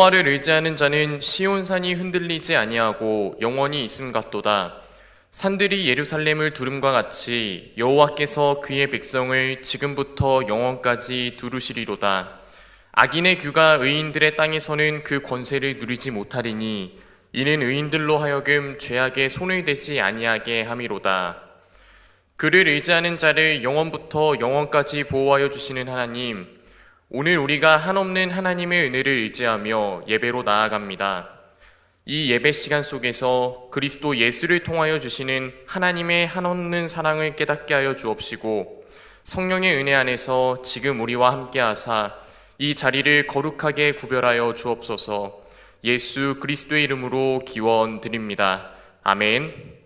여호와를 의지하는 자는 시온산이 흔들리지 아니하고 영원히 있음 같도다. 산들이 예루살렘을 두름과 같이 여호와께서 그의 백성을 지금부터 영원까지 두루시리로다. 악인의 규가 의인들의 땅에서는 그 권세를 누리지 못하리니 이는 의인들로 하여금 죄악에 손을 대지 아니하게 함이로다. 그를 의지하는 자를 영원부터 영원까지 보호하여 주시는 하나님, 오늘 우리가 한없는 하나님의 은혜를 의지하며 예배로 나아갑니다. 이 예배 시간 속에서 그리스도 예수를 통하여 주시는 하나님의 한없는 사랑을 깨닫게 하여 주옵시고, 성령의 은혜 안에서 지금 우리와 함께 하사 이 자리를 거룩하게 구별하여 주옵소서. 예수 그리스도의 이름으로 기원 드립니다. 아멘.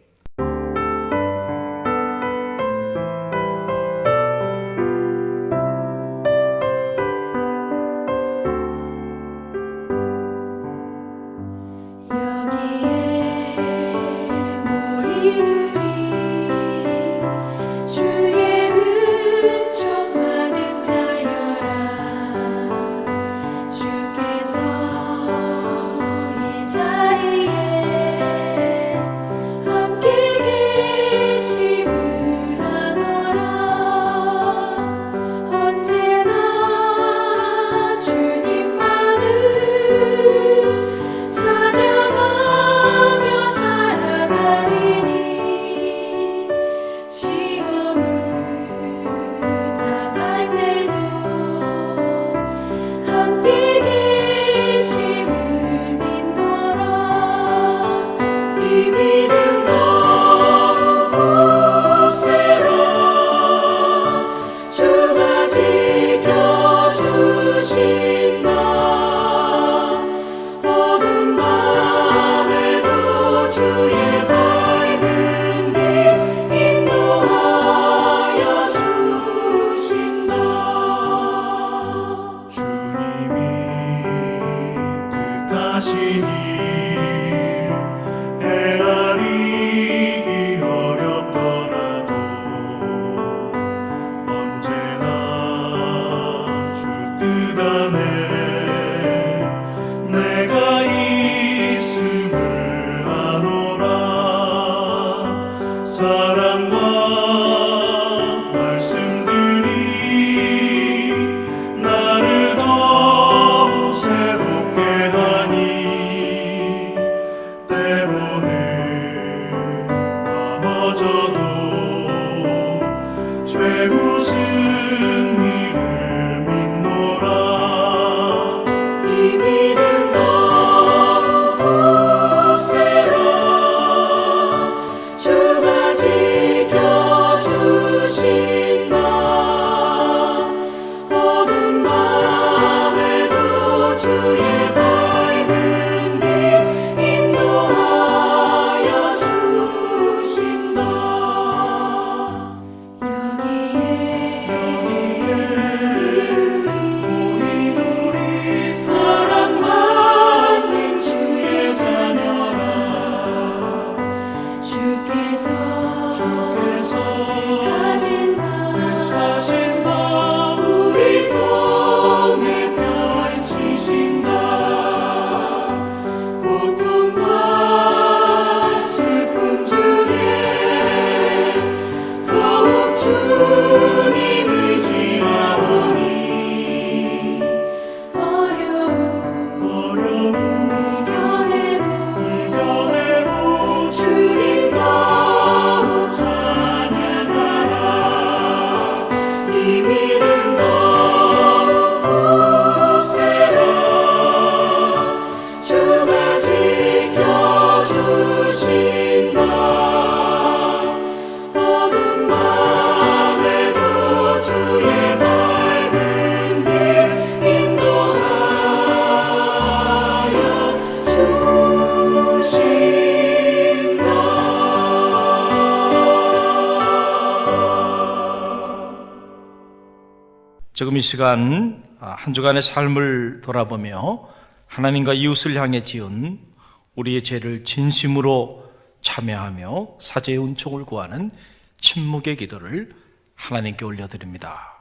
지금 이 시간 한 주간의 삶을 돌아보며 하나님과 이웃을 향해 지은 우리의 죄를 진심으로 참여하며 사죄의 은총을 구하는 침묵의 기도를 하나님께 올려드립니다.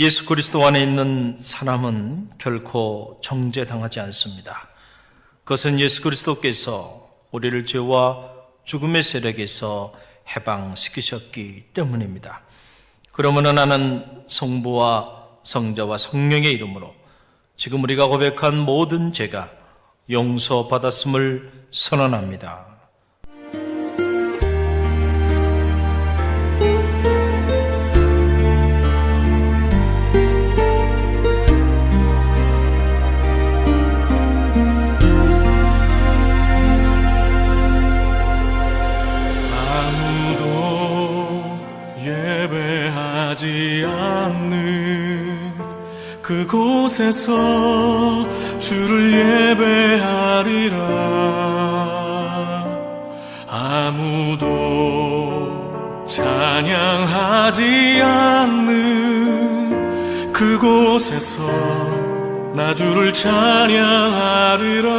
예수 그리스도 안에 있는 사람은 결코 정죄당하지 않습니다. 그것은 예수 그리스도께서 우리를 죄와 죽음의 세력에서 해방시키셨기 때문입니다. 그러므로 나는 성부와 성자와 성령의 이름으로 지금 우리가 고백한 모든 죄가 용서받았음을 선언합니다. 예배하지 않는 그곳에서 주를 예배하리라. 아무도 찬양하지 않는 그곳에서 나 주를 찬양하리라.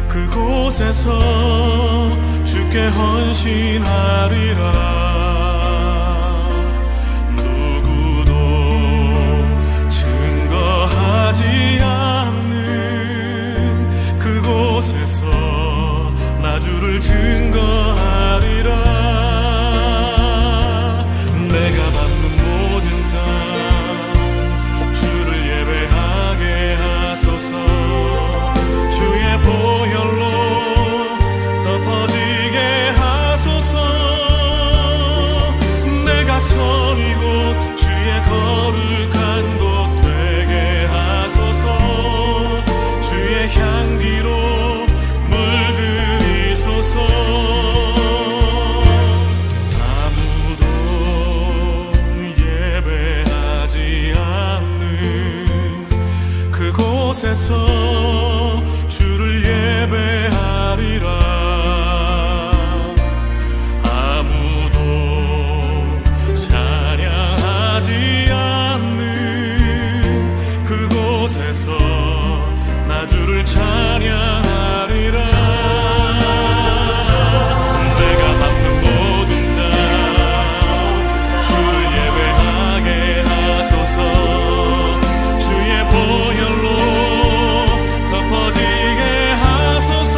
그곳에서 주께 헌신하리라. 누구도 증거하지 않는 그곳에서 나 주를 증거하리라. 내가 받는 모든 땅 주를 예배하게 하소서. 주의 보혈로 덮어지게 하소서. 내가 선이고 주의 거룩한 곳 되게 하소서. 주의 향기로 물들이소서. 아무도 예배하지 않는 그곳에서 주를 예배하리라. 아무도 찬양하지 않는 그곳에서 나 주를 찬양하리라. 내가 받는 모든 땅 주를 예배하게 하소서. 주의 보혈로 덮어지게 하소서.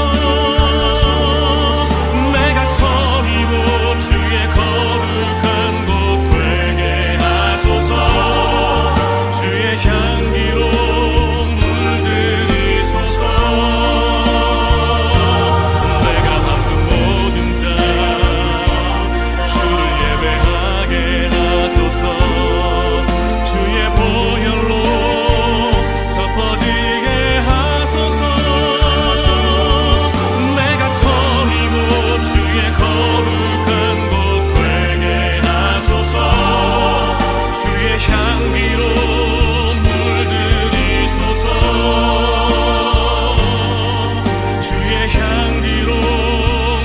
내가 선이고 주의 거룩한 곳 되게 하소서. 주의 향기로 물들이소서. 내가 받는 모든 땅 주를 예배하게 하소서. 주의 보혈로 덮어지게 하소서. 내가 선이고 주의 거룩한 곳 되게 하소서. 주의 향기로 물들이소서. 주의 향기로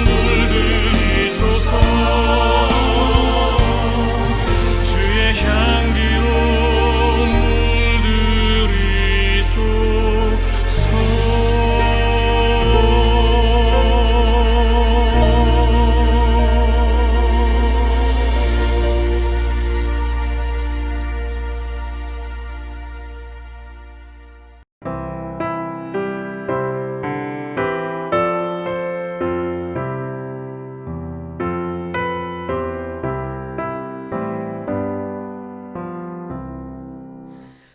물들이소서. 주의 향기로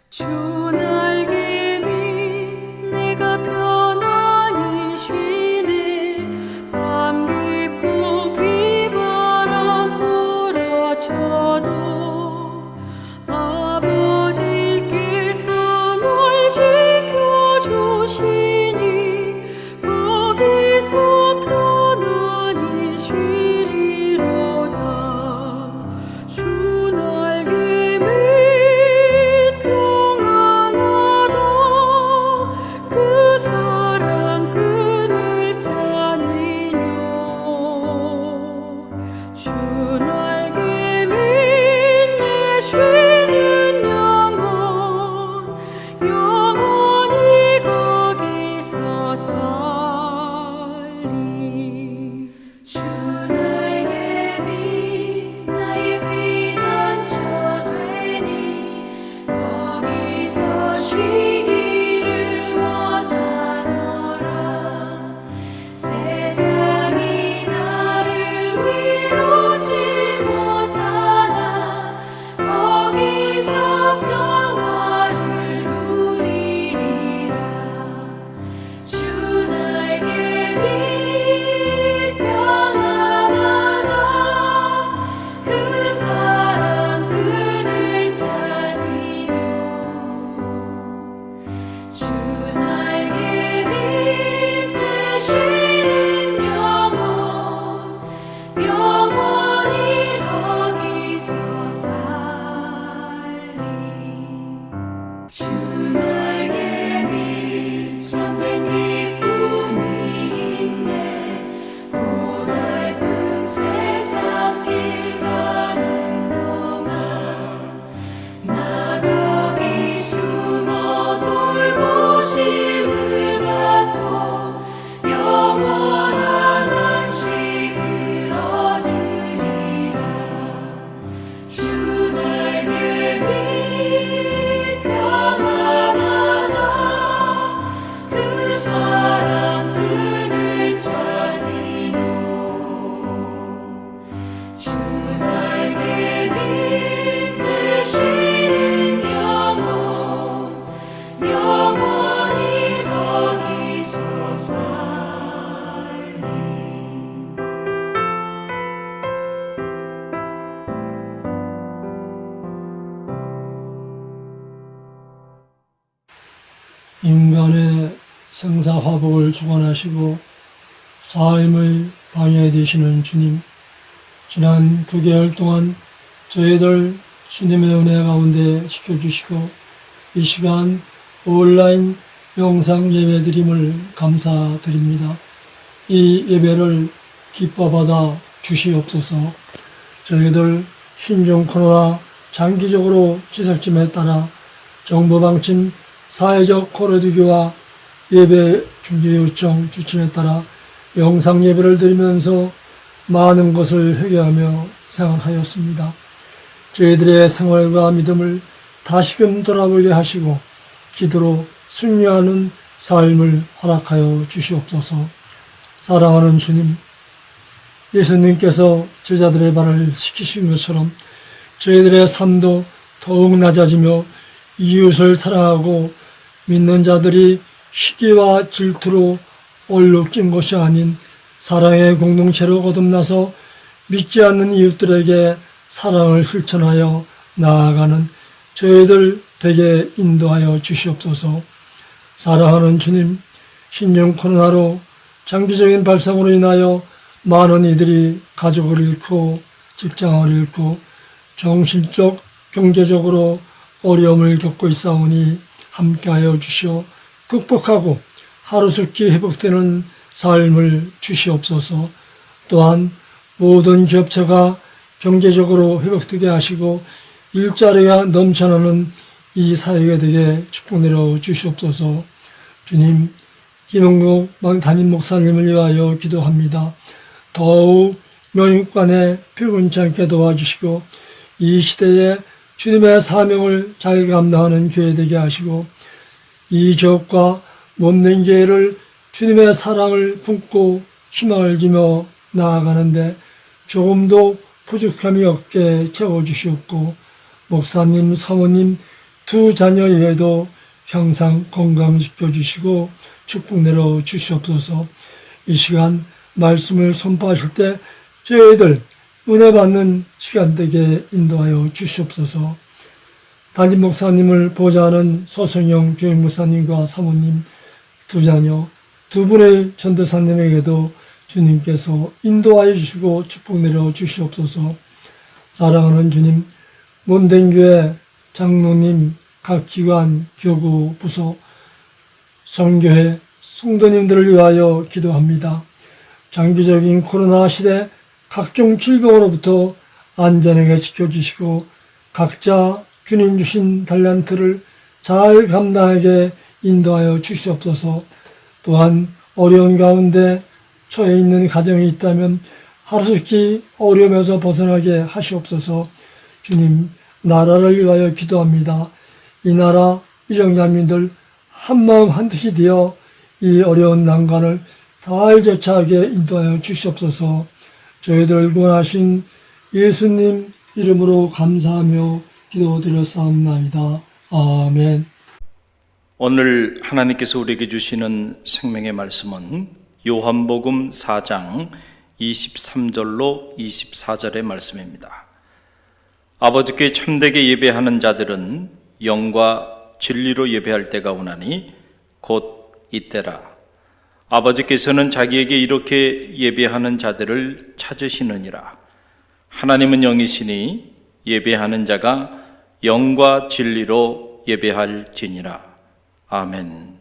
주 날개 밑 내가 편안히 쉬네. 밤 깊고 비바람 몰아쳐도 아버지께서 널 지켜주시니 거기서 편안히 쉬리로다. 주 날개 밑 그 사랑 끈을 짜니뇨. 주 날개 밑에 쉬는 영혼이 거기서 살 인간의 생사화복을 주관하시고 삶의 방해되시는 주님, 지난 9개월 동안 저희들 주님의 은혜 가운데 지켜주시고 이 시간 온라인 영상 예배드림을 감사드립니다. 이 예배를 기뻐받아 주시옵소서. 저희들 신종 코로나 장기적으로 지속점에 따라 정부 방침 사회적 거리두기와 예배 준비 요청 지침에 따라 영상 예배를 드리면서 많은 것을 회개하며 생활하였습니다. 저희들의 생활과 믿음을 다시금 돌아보게 하시고 기도로 승리하는 삶을 허락하여 주시옵소서. 사랑하는 주님, 예수님께서 제자들의 발을 씻기신 것처럼 저희들의 삶도 더욱 낮아지며 이웃을 사랑하고 믿는 자들이 시기와 질투로 얼룩진 것이 아닌 사랑의 공동체로 거듭나서 믿지 않는 이웃들에게 사랑을 실천하여 나아가는 저희들 되게 인도하여 주시옵소서. 사랑하는 주님, 신종 코로나로 장기적인 발상으로 인하여 많은 이들이 가족을 잃고 직장을 잃고 정신적, 경제적으로 어려움을 겪고 있사오니 함께하여 주시어 극복하고 하루속히 회복되는 삶을 주시옵소서. 또한 모든 기업체가 경제적으로 회복되게 하시고 일자리가 넘쳐나는 이 사회가 되게 축복 내려 주시옵소서. 주님, 김영국 담임 목사님을 위하여 기도합니다. 더욱 명육관에 표근치 않게 도와주시고 이 시대에 주님의 사명을 잘 감당하는 교회 되게 하시고 이 지역과 몸된 교회를 주님의 사랑을 품고 희망을 주며 나아가는데 조금도 부족함이 없게 채워주시옵고 목사님, 사모님 두 자녀 예도 항상 건강시켜주시고 축복 내려 주시옵소서. 이 시간 말씀을 선포하실 때 저희들 은혜 받는 시간 되게 인도하여 주시옵소서. 담임 목사님을 보좌하는 서성영 교육목사님과 사모님 두 자녀 두 분의 전도사님에게도 주님께서 인도하여 주시고 축복 내려 주시옵소서. 사랑하는 주님, 몸된 교회 장로님, 각 기관, 교구, 부서, 성교회, 성도님들을 위하여 기도합니다. 장기적인 코로나 시대 각종 질병으로부터 안전하게 지켜주시고 각자 주님 주신 달란트를 잘 감당하게 인도하여 주시옵소서. 또한 어려운 가운데 처해 있는 가정이 있다면 하루속히 어려움에서 벗어나게 하시옵소서. 주님, 나라를 위하여 기도합니다. 이 나라 이정자민들 한마음 한뜻이 되어 이 어려운 난관을 잘 제차하게 인도하여 주시옵소서. 저희들 구원하신 예수님 이름으로 감사하며 기도드렸사옵나이다. 아멘. 오늘 하나님께서 우리에게 주시는 생명의 말씀은 요한복음 4장 23절로 24절의 말씀입니다. 아버지께 참되게 예배하는 자들은 영과 진리로 예배할 때가 오나니 곧 이때라. 아버지께서는 자기에게 이렇게 예배하는 자들을 찾으시느니라. 하나님은 영이시니 예배하는 자가 영과 진리로 예배할지니라. 아멘.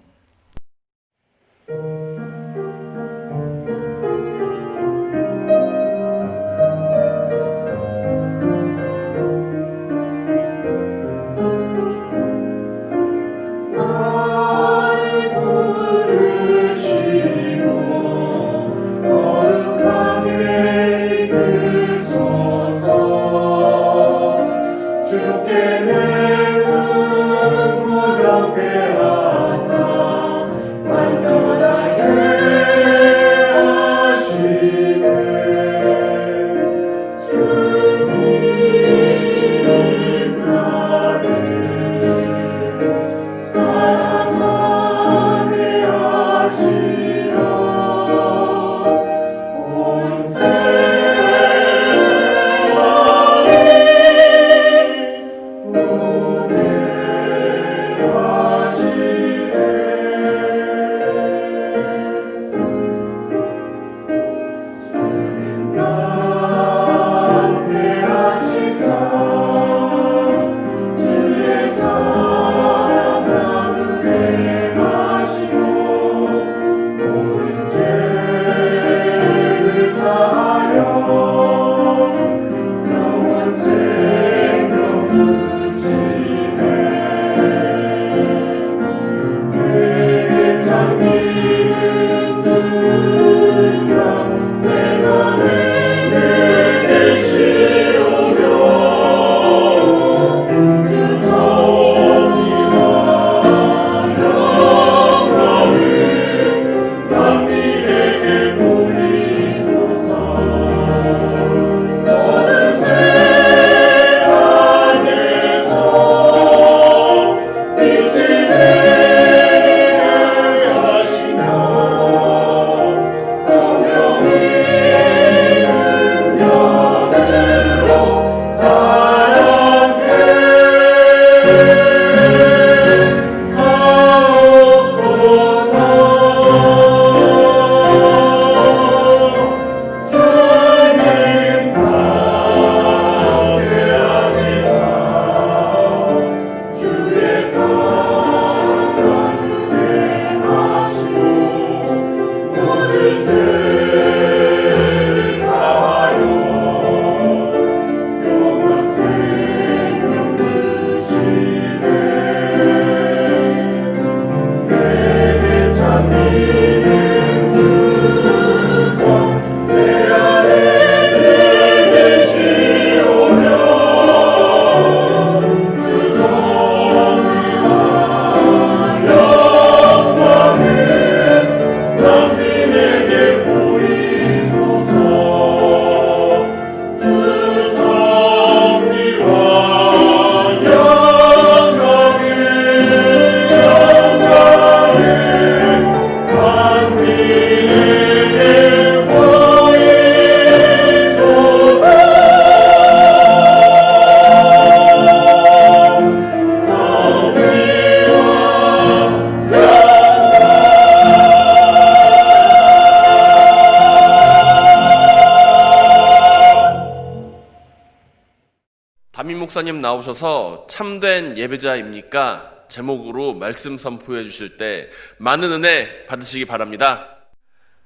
담임 목사님 나오셔서 참된 예배자입니까? 제목으로 말씀 선포해 주실 때 많은 은혜 받으시기 바랍니다.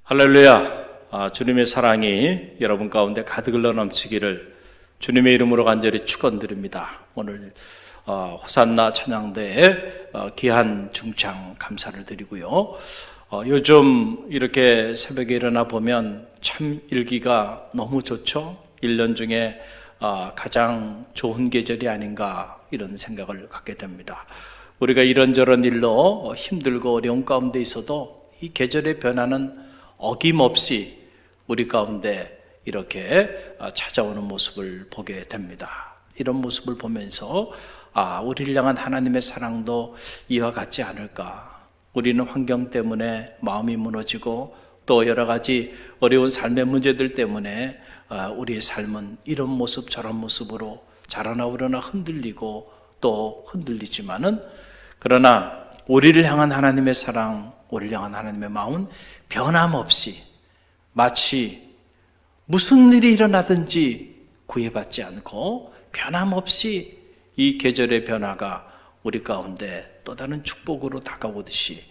할렐루야. 주님의 사랑이 여러분 가운데 가득 흘러 넘치기를 주님의 이름으로 간절히 축원드립니다. 오늘 호산나 찬양대에 귀한 중창 감사를 드리고요. 요즘 이렇게 새벽에 일어나 보면 참 일기가 너무 좋죠. 1년 중에 가장 좋은 계절이 아닌가 이런 생각을 갖게 됩니다. 우리가 이런저런 일로 힘들고 어려운 가운데 있어도 이 계절의 변화는 어김없이 우리 가운데 이렇게 찾아오는 모습을 보게 됩니다. 이런 모습을 보면서 우리를 향한 하나님의 사랑도 이와 같지 않을까. 우리는 환경 때문에 마음이 무너지고 또 여러 가지 어려운 삶의 문제들 때문에 우리의 삶은 이런 모습 저런 모습으로 자라나오려나 흔들리고 또 흔들리지만은 그러나 우리를 향한 하나님의 사랑, 우리를 향한 하나님의 마음은 변함없이 마치 무슨 일이 일어나든지 구애받지 않고 변함없이 이 계절의 변화가 우리 가운데 또 다른 축복으로 다가오듯이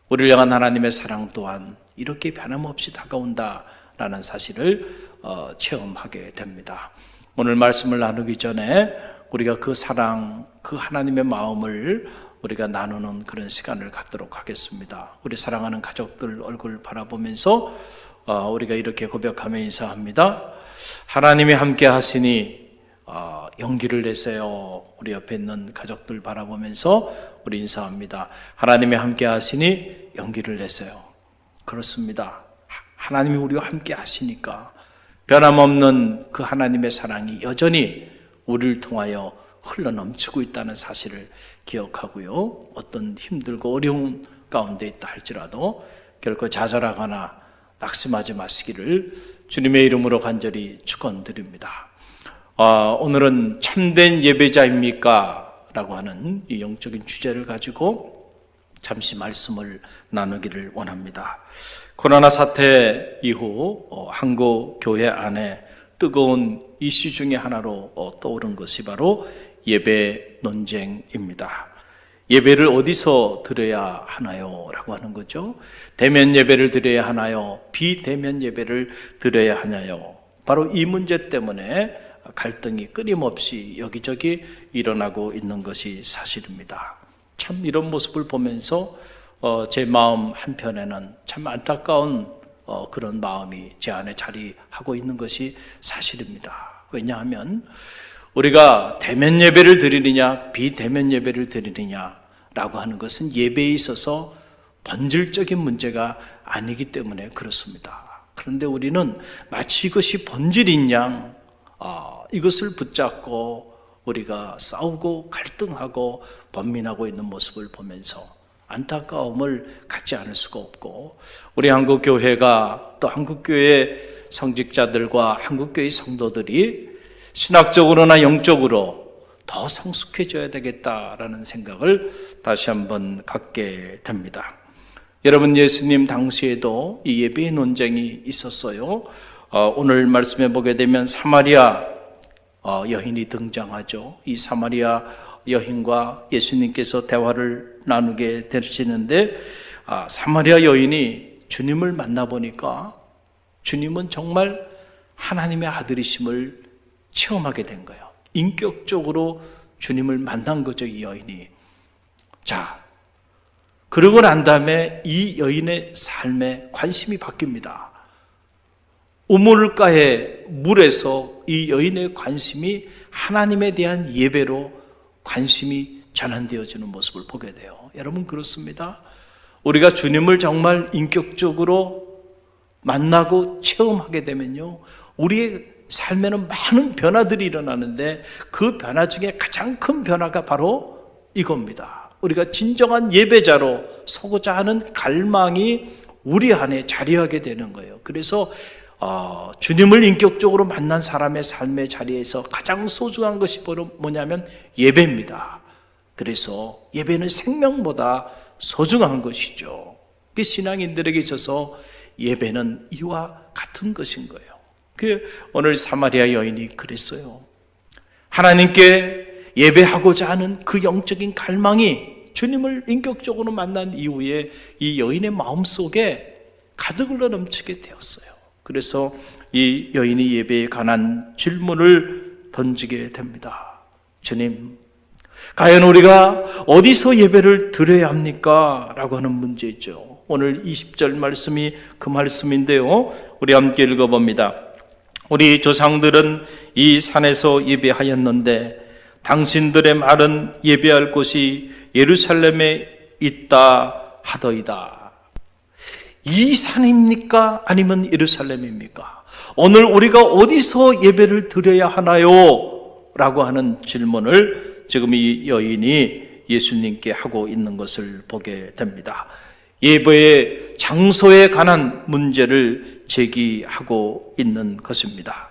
우리를 향한 하나님의 사랑 또한 이렇게 변함없이 다가온다라는 사실을 체험하게 됩니다. 오늘 말씀을 나누기 전에 우리가 그 사랑, 그 하나님의 마음을 우리가 나누는 그런 시간을 갖도록 하겠습니다. 우리 사랑하는 가족들 얼굴 바라보면서 우리가 이렇게 고백하며 인사합니다. 하나님이 함께 하시니 용기를 내세요. 우리 옆에 있는 가족들 바라보면서 우리 인사합니다. 하나님이 함께 하시니 용기를 내세요. 그렇습니다. 하나님이 우리와 함께 하시니까 변함없는 그 하나님의 사랑이 여전히 우리를 통하여 흘러넘치고 있다는 사실을 기억하고요. 어떤 힘들고 어려운 가운데 있다 할지라도 결코 좌절하거나 낙심하지 마시기를 주님의 이름으로 간절히 축원드립니다. 오늘은 참된 예배자입니까? 라고 하는 이 영적인 주제를 가지고 잠시 말씀을 나누기를 원합니다. 코로나 사태 이후 한국 교회 안에 뜨거운 이슈 중에 하나로 떠오른 것이 바로 예배 논쟁입니다. 예배를 어디서 드려야 하나요? 라고 하는 거죠. 대면 예배를 드려야 하나요? 비대면 예배를 드려야 하나요? 바로 이 문제 때문에 갈등이 끊임없이 여기저기 일어나고 있는 것이 사실입니다. 참 이런 모습을 보면서 제 마음 한편에는 참 안타까운 그런 마음이 제 안에 자리하고 있는 것이 사실입니다. 왜냐하면 우리가 대면 예배를 드리느냐 비대면 예배를 드리느냐라고 하는 것은 예배에 있어서 본질적인 문제가 아니기 때문에 그렇습니다. 그런데 우리는 마치 이것이 본질인 양 이것을 붙잡고 우리가 싸우고 갈등하고 번민하고 있는 모습을 보면서 안타까움을 갖지 않을 수가 없고, 우리 한국교회가 또 한국교회 성직자들과 한국교회 성도들이 신학적으로나 영적으로 더 성숙해져야 되겠다라는 생각을 다시 한번 갖게 됩니다. 여러분, 예수님 당시에도 이 예배의 논쟁이 있었어요. 오늘 말씀해 보게 되면 사마리아 여인이 등장하죠. 이 사마리아 여인과 예수님께서 대화를 나누게 되시는데, 사마리아 여인이 주님을 만나보니까 주님은 정말 하나님의 아들이심을 체험하게 된 거예요. 인격적으로 주님을 만난 거죠, 이 여인이. 자, 그러고 난 다음에 이 여인의 삶에 관심이 바뀝니다. 우물가의 물에서 이 여인의 관심이 하나님에 대한 예배로 관심이 전환되어지는 모습을 보게 돼요. 여러분, 그렇습니다. 우리가 주님을 정말 인격적으로 만나고 체험하게 되면요, 우리의 삶에는 많은 변화들이 일어나는데 그 변화 중에 가장 큰 변화가 바로 이겁니다. 우리가 진정한 예배자로 서고자 하는 갈망이 우리 안에 자리하게 되는 거예요. 그래서 주님을 인격적으로 만난 사람의 삶의 자리에서 가장 소중한 것이 바로 뭐냐면 예배입니다. 그래서 예배는 생명보다 소중한 것이죠. 그 신앙인들에게 있어서 예배는 이와 같은 것인 거예요. 오늘 사마리아 여인이 그랬어요. 하나님께 예배하고자 하는 그 영적인 갈망이 주님을 인격적으로 만난 이후에 이 여인의 마음속에 가득 흘러 넘치게 되었어요. 그래서 이 여인이 예배에 관한 질문을 던지게 됩니다. 주님, 과연 우리가 어디서 예배를 드려야 합니까? 라고 하는 문제죠. 오늘 20절 말씀이 그 말씀인데요. 우리 함께 읽어봅니다. 우리 조상들은 이 산에서 예배하였는데 당신들의 말은 예배할 곳이 예루살렘에 있다 하더이다. 이 산입니까? 아니면 예루살렘입니까? 오늘 우리가 어디서 예배를 드려야 하나요? 라고 하는 질문을 지금 이 여인이 예수님께 하고 있는 것을 보게 됩니다. 예배의 장소에 관한 문제를 제기하고 있는 것입니다.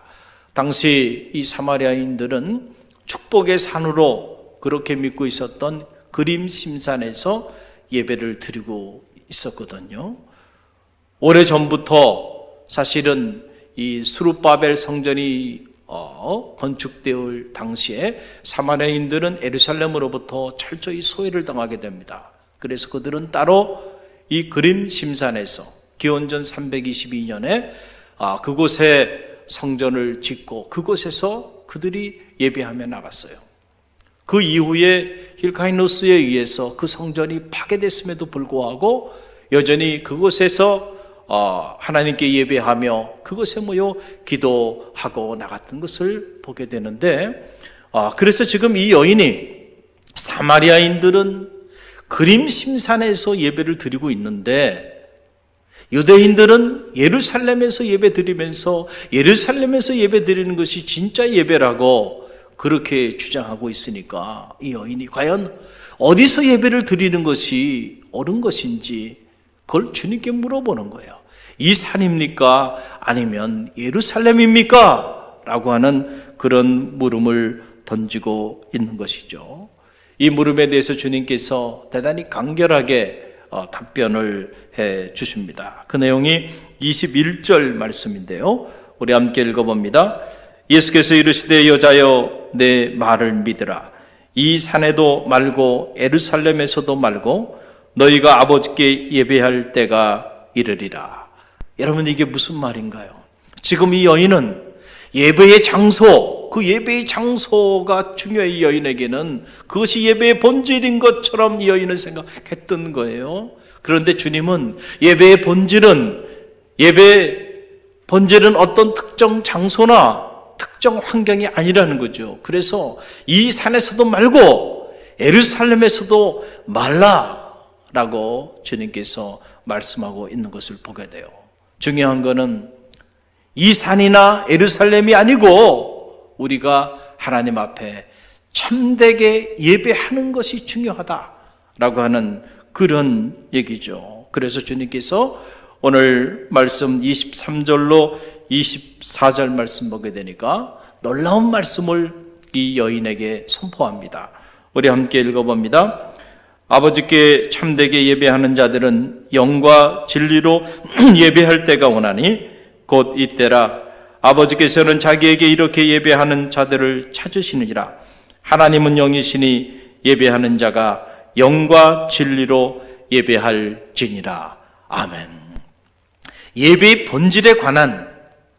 당시 이 사마리아인들은 축복의 산으로 그렇게 믿고 있었던 그림심산에서 예배를 드리고 있었거든요. 오래전부터 사실은 이 스룹바벨 성전이 건축되올 당시에 사마리아인들은 예루살렘으로부터 철저히 소외를 당하게 됩니다. 그래서 그들은 따로 이 그림심산에서 기원전 322년에 그곳에 성전을 짓고 그곳에서 그들이 예배하며 나갔어요. 그 이후에 힐카이누스에 의해서 그 성전이 파괴됐음에도 불구하고 여전히 그곳에서 하나님께 예배하며 그곳에 모여 기도하고 나갔던 것을 보게 되는데, 그래서 지금 이 여인이 사마리아인들은 그림심산에서 예배를 드리고 있는데 유대인들은 예루살렘에서 예배 드리면서 예루살렘에서 예배 드리는 것이 진짜 예배라고 그렇게 주장하고 있으니까 이 여인이 과연 어디서 예배를 드리는 것이 옳은 것인지 그걸 주님께 물어보는 거예요. 이 산입니까? 아니면 예루살렘입니까? 라고 하는 그런 물음을 던지고 있는 것이죠. 이 물음에 대해서 주님께서 대단히 간결하게 답변을 해 주십니다. 그 내용이 21절 말씀인데요. 우리 함께 읽어봅니다. 예수께서 이르시되 여자여 내 말을 믿으라. 이 산에도 말고 예루살렘에서도 말고 너희가 아버지께 예배할 때가 이르리라. 여러분, 이게 무슨 말인가요? 지금 이 여인은 예배의 장소, 그 예배의 장소가 중요해. 이 여인에게는 그것이 예배의 본질인 것처럼 이 여인은 생각했던 거예요. 그런데 주님은 예배의 본질은 어떤 특정 장소나 특정 환경이 아니라는 거죠. 그래서 이 산에서도 말고 예루살렘에서도 말라라고 주님께서 말씀하고 있는 것을 보게 돼요. 중요한 거는 이 산이나 예루살렘이 아니고 우리가 하나님 앞에 참되게 예배하는 것이 중요하다라고 하는 그런 얘기죠. 그래서 주님께서 오늘 말씀 23절로 24절 말씀 보게 되니까 놀라운 말씀을 이 여인에게 선포합니다. 우리 함께 읽어봅니다. 아버지께 참되게 예배하는 자들은 영과 진리로 예배할 때가 오나니 곧 이때라. 아버지께서는 자기에게 이렇게 예배하는 자들을 찾으시느니라. 하나님은 영이시니 예배하는 자가 영과 진리로 예배할지니라. 아멘. 예배의 본질에 관한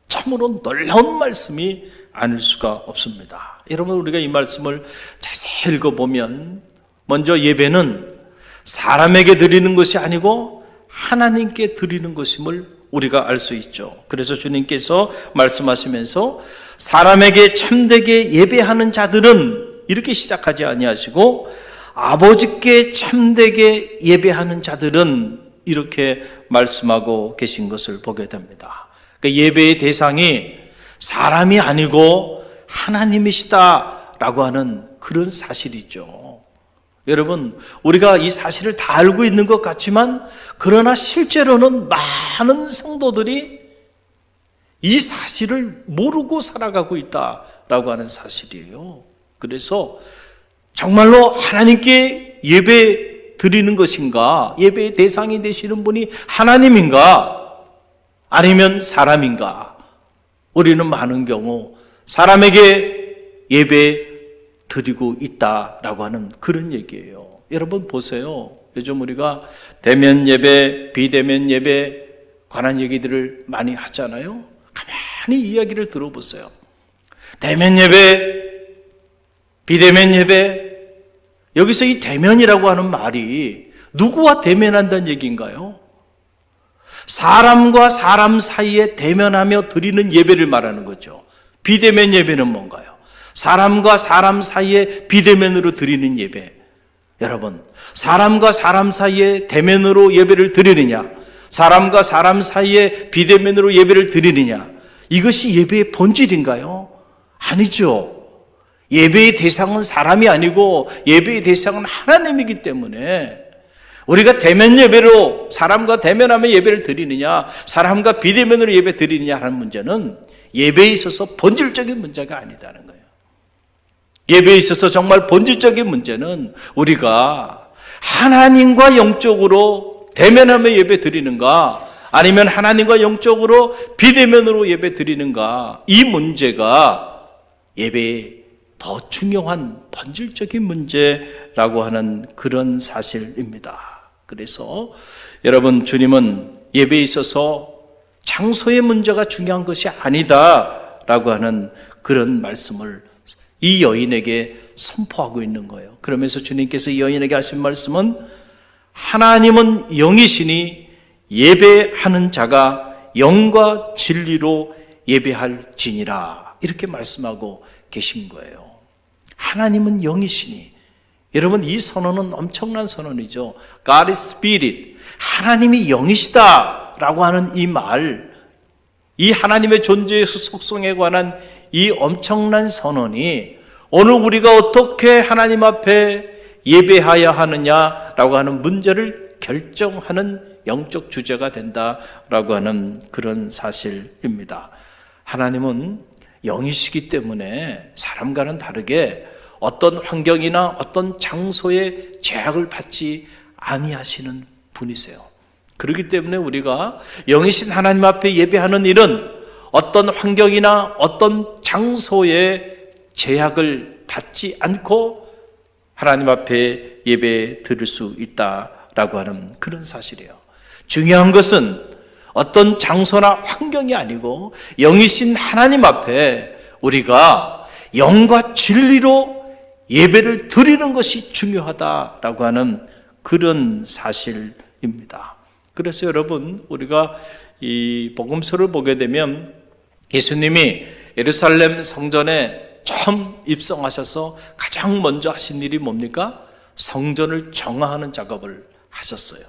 참으로 놀라운 말씀이 아닐 수가 없습니다. 여러분, 우리가 이 말씀을 자세히 읽어보면 먼저 예배는 사람에게 드리는 것이 아니고 하나님께 드리는 것임을 우리가 알 수 있죠. 그래서 주님께서 말씀하시면서 사람에게 참되게 예배하는 자들은 이렇게 시작하지 아니하시고 아버지께 참되게 예배하는 자들은 이렇게 말씀하고 계신 것을 보게 됩니다. 그러니까 예배의 대상이 사람이 아니고 하나님이시다라고 하는 그런 사실이죠. 여러분, 우리가 이 사실을 다 알고 있는 것 같지만 그러나 실제로는 많은 성도들이 이 사실을 모르고 살아가고 있다라고 하는 사실이에요. 그래서 정말로 하나님께 예배 드리는 것인가? 예배의 대상이 되시는 분이 하나님인가? 아니면 사람인가? 우리는 많은 경우 사람에게 예배 드리고 있다라고 하는 그런 얘기예요. 여러분 보세요. 요즘 우리가 대면 예배, 비대면 예배 관한 얘기들을 많이 하잖아요. 가만히 이야기를 들어보세요. 대면 예배, 비대면 예배, 여기서 이 대면이라고 하는 말이 누구와 대면한다는 얘기인가요? 사람과 사람 사이에 대면하며 드리는 예배를 말하는 거죠. 비대면 예배는 뭔가요? 사람과 사람 사이에 비대면으로 드리는 예배. 여러분, 사람과 사람 사이에 대면으로 예배를 드리느냐, 사람과 사람 사이에 비대면으로 예배를 드리느냐, 이것이 예배의 본질인가요? 아니죠. 예배의 대상은 사람이 아니고 예배의 대상은 하나님이기 때문에 우리가 대면 예배로 사람과 대면하며 예배를 드리느냐, 사람과 비대면으로 예배 드리느냐 하는 문제는 예배에 있어서 본질적인 문제가 아니다는 거예요. 예배에 있어서 정말 본질적인 문제는 우리가 하나님과 영적으로 대면하며 예배 드리는가, 아니면 하나님과 영적으로 비대면으로 예배 드리는가, 이 문제가 예배의 더 중요한 본질적인 문제라고 하는 그런 사실입니다. 그래서 여러분, 주님은 예배에 있어서 장소의 문제가 중요한 것이 아니다라고 하는 그런 말씀을 이 여인에게 선포하고 있는 거예요. 그러면서 주님께서 이 여인에게 하신 말씀은 하나님은 영이시니 예배하는 자가 영과 진리로 예배할지니라, 이렇게 말씀하고 계신 거예요. 하나님은 영이시니, 여러분 이 선언은 엄청난 선언이죠. God is Spirit, 하나님이 영이시다라고 하는 이 말, 이 하나님의 존재의 속성에 관한 이 엄청난 선언이 오늘 우리가 어떻게 하나님 앞에 예배해야 하느냐라고 하는 문제를 결정하는 영적 주제가 된다라고 하는 그런 사실입니다. 하나님은 영이시기 때문에 사람과는 다르게 어떤 환경이나 어떤 장소에 제약을 받지 아니하시는 분이세요. 그렇기 때문에 우리가 영이신 하나님 앞에 예배하는 일은 어떤 환경이나 어떤 장소에 제약을 받지 않고 하나님 앞에 예배 드릴 수 있다라고 하는 그런 사실이에요. 중요한 것은 어떤 장소나 환경이 아니고 영이신 하나님 앞에 우리가 영과 진리로 예배를 드리는 것이 중요하다라고 하는 그런 사실입니다. 그래서 여러분, 우리가 이 복음서를 보게 되면 예수님이 예루살렘 성전에 처음 입성하셔서 가장 먼저 하신 일이 뭡니까? 성전을 정화하는 작업을 하셨어요.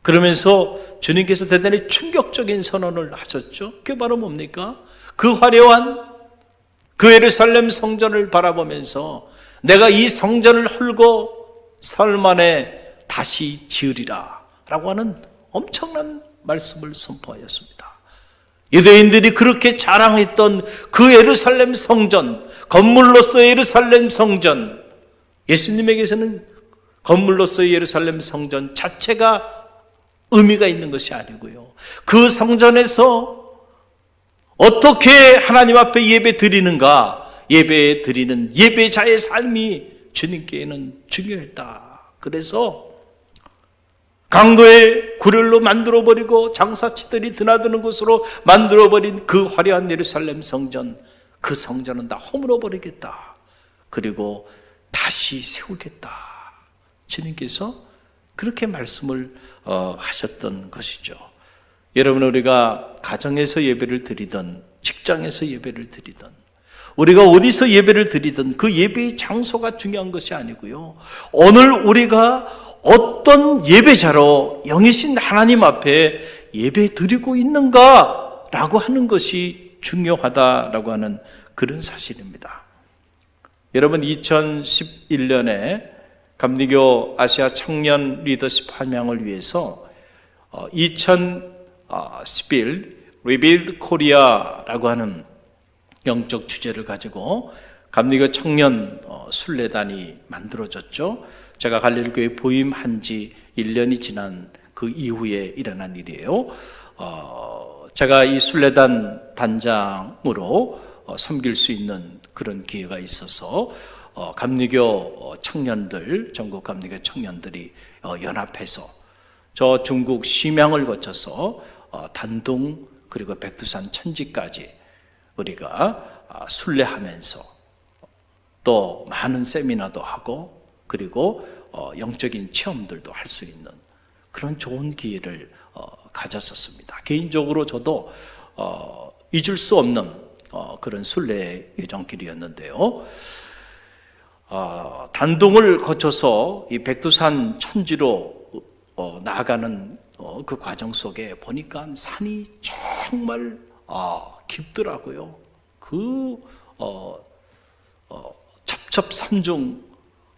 그러면서 주님께서 대단히 충격적인 선언을 하셨죠. 그게 바로 뭡니까? 그 화려한 그 예루살렘 성전을 바라보면서 내가 이 성전을 헐고 설 만에 다시 지으리라 라고 하는 엄청난 말씀을 선포하였습니다. 유대인들이 그렇게 자랑했던 그 예루살렘 성전, 건물로서의 예루살렘 성전, 예수님에게서는 건물로서의 예루살렘 성전 자체가 의미가 있는 것이 아니고요, 그 성전에서 어떻게 하나님 앞에 예배 드리는가, 예배 드리는 예배자의 삶이 주님께는 중요했다. 그래서 강도의 굴혈로 만들어버리고 장사치들이 드나드는 곳으로 만들어버린 그 화려한 예루살렘 성전, 그 성전은 다 허물어버리겠다, 그리고 다시 세우겠다, 주님께서 그렇게 말씀을 하셨던 것이죠. 여러분, 우리가 가정에서 예배를 드리든 직장에서 예배를 드리든 우리가 어디서 예배를 드리든 그 예배의 장소가 중요한 것이 아니고요, 오늘 우리가 어떤 예배자로 영이신 하나님 앞에 예배 드리고 있는가라고 하는 것이 중요하다라고 하는 그런 사실입니다. 여러분, 2011년에 감리교 아시아 청년 리더십 함양을 위해서 2011 Rebuild Korea라고 하는 영적 주제를 가지고 감리교 청년 순례단이 만들어졌죠. 제가 갈릴교회 부임한 지 1년이 지난 그 이후에 일어난 일이에요. 제가 이 순례단 단장으로 섬길 수 있는 그런 기회가 있어서 감리교 청년들, 전국 감리교 청년들이 연합해서 저 중국 심양을 거쳐서 단둥 그리고 백두산 천지까지 우리가 순례하면서 또 많은 세미나도 하고 그리고 영적인 체험들도 할 수 있는 그런 좋은 기회를 가졌었습니다. 개인적으로 저도 잊을 수 없는 그런 순례 예정길이었는데요. 단둥을 거쳐서 이 백두산 천지로 나아가는 그 과정 속에 보니까 산이 정말 깊더라고요. 그 첩첩산중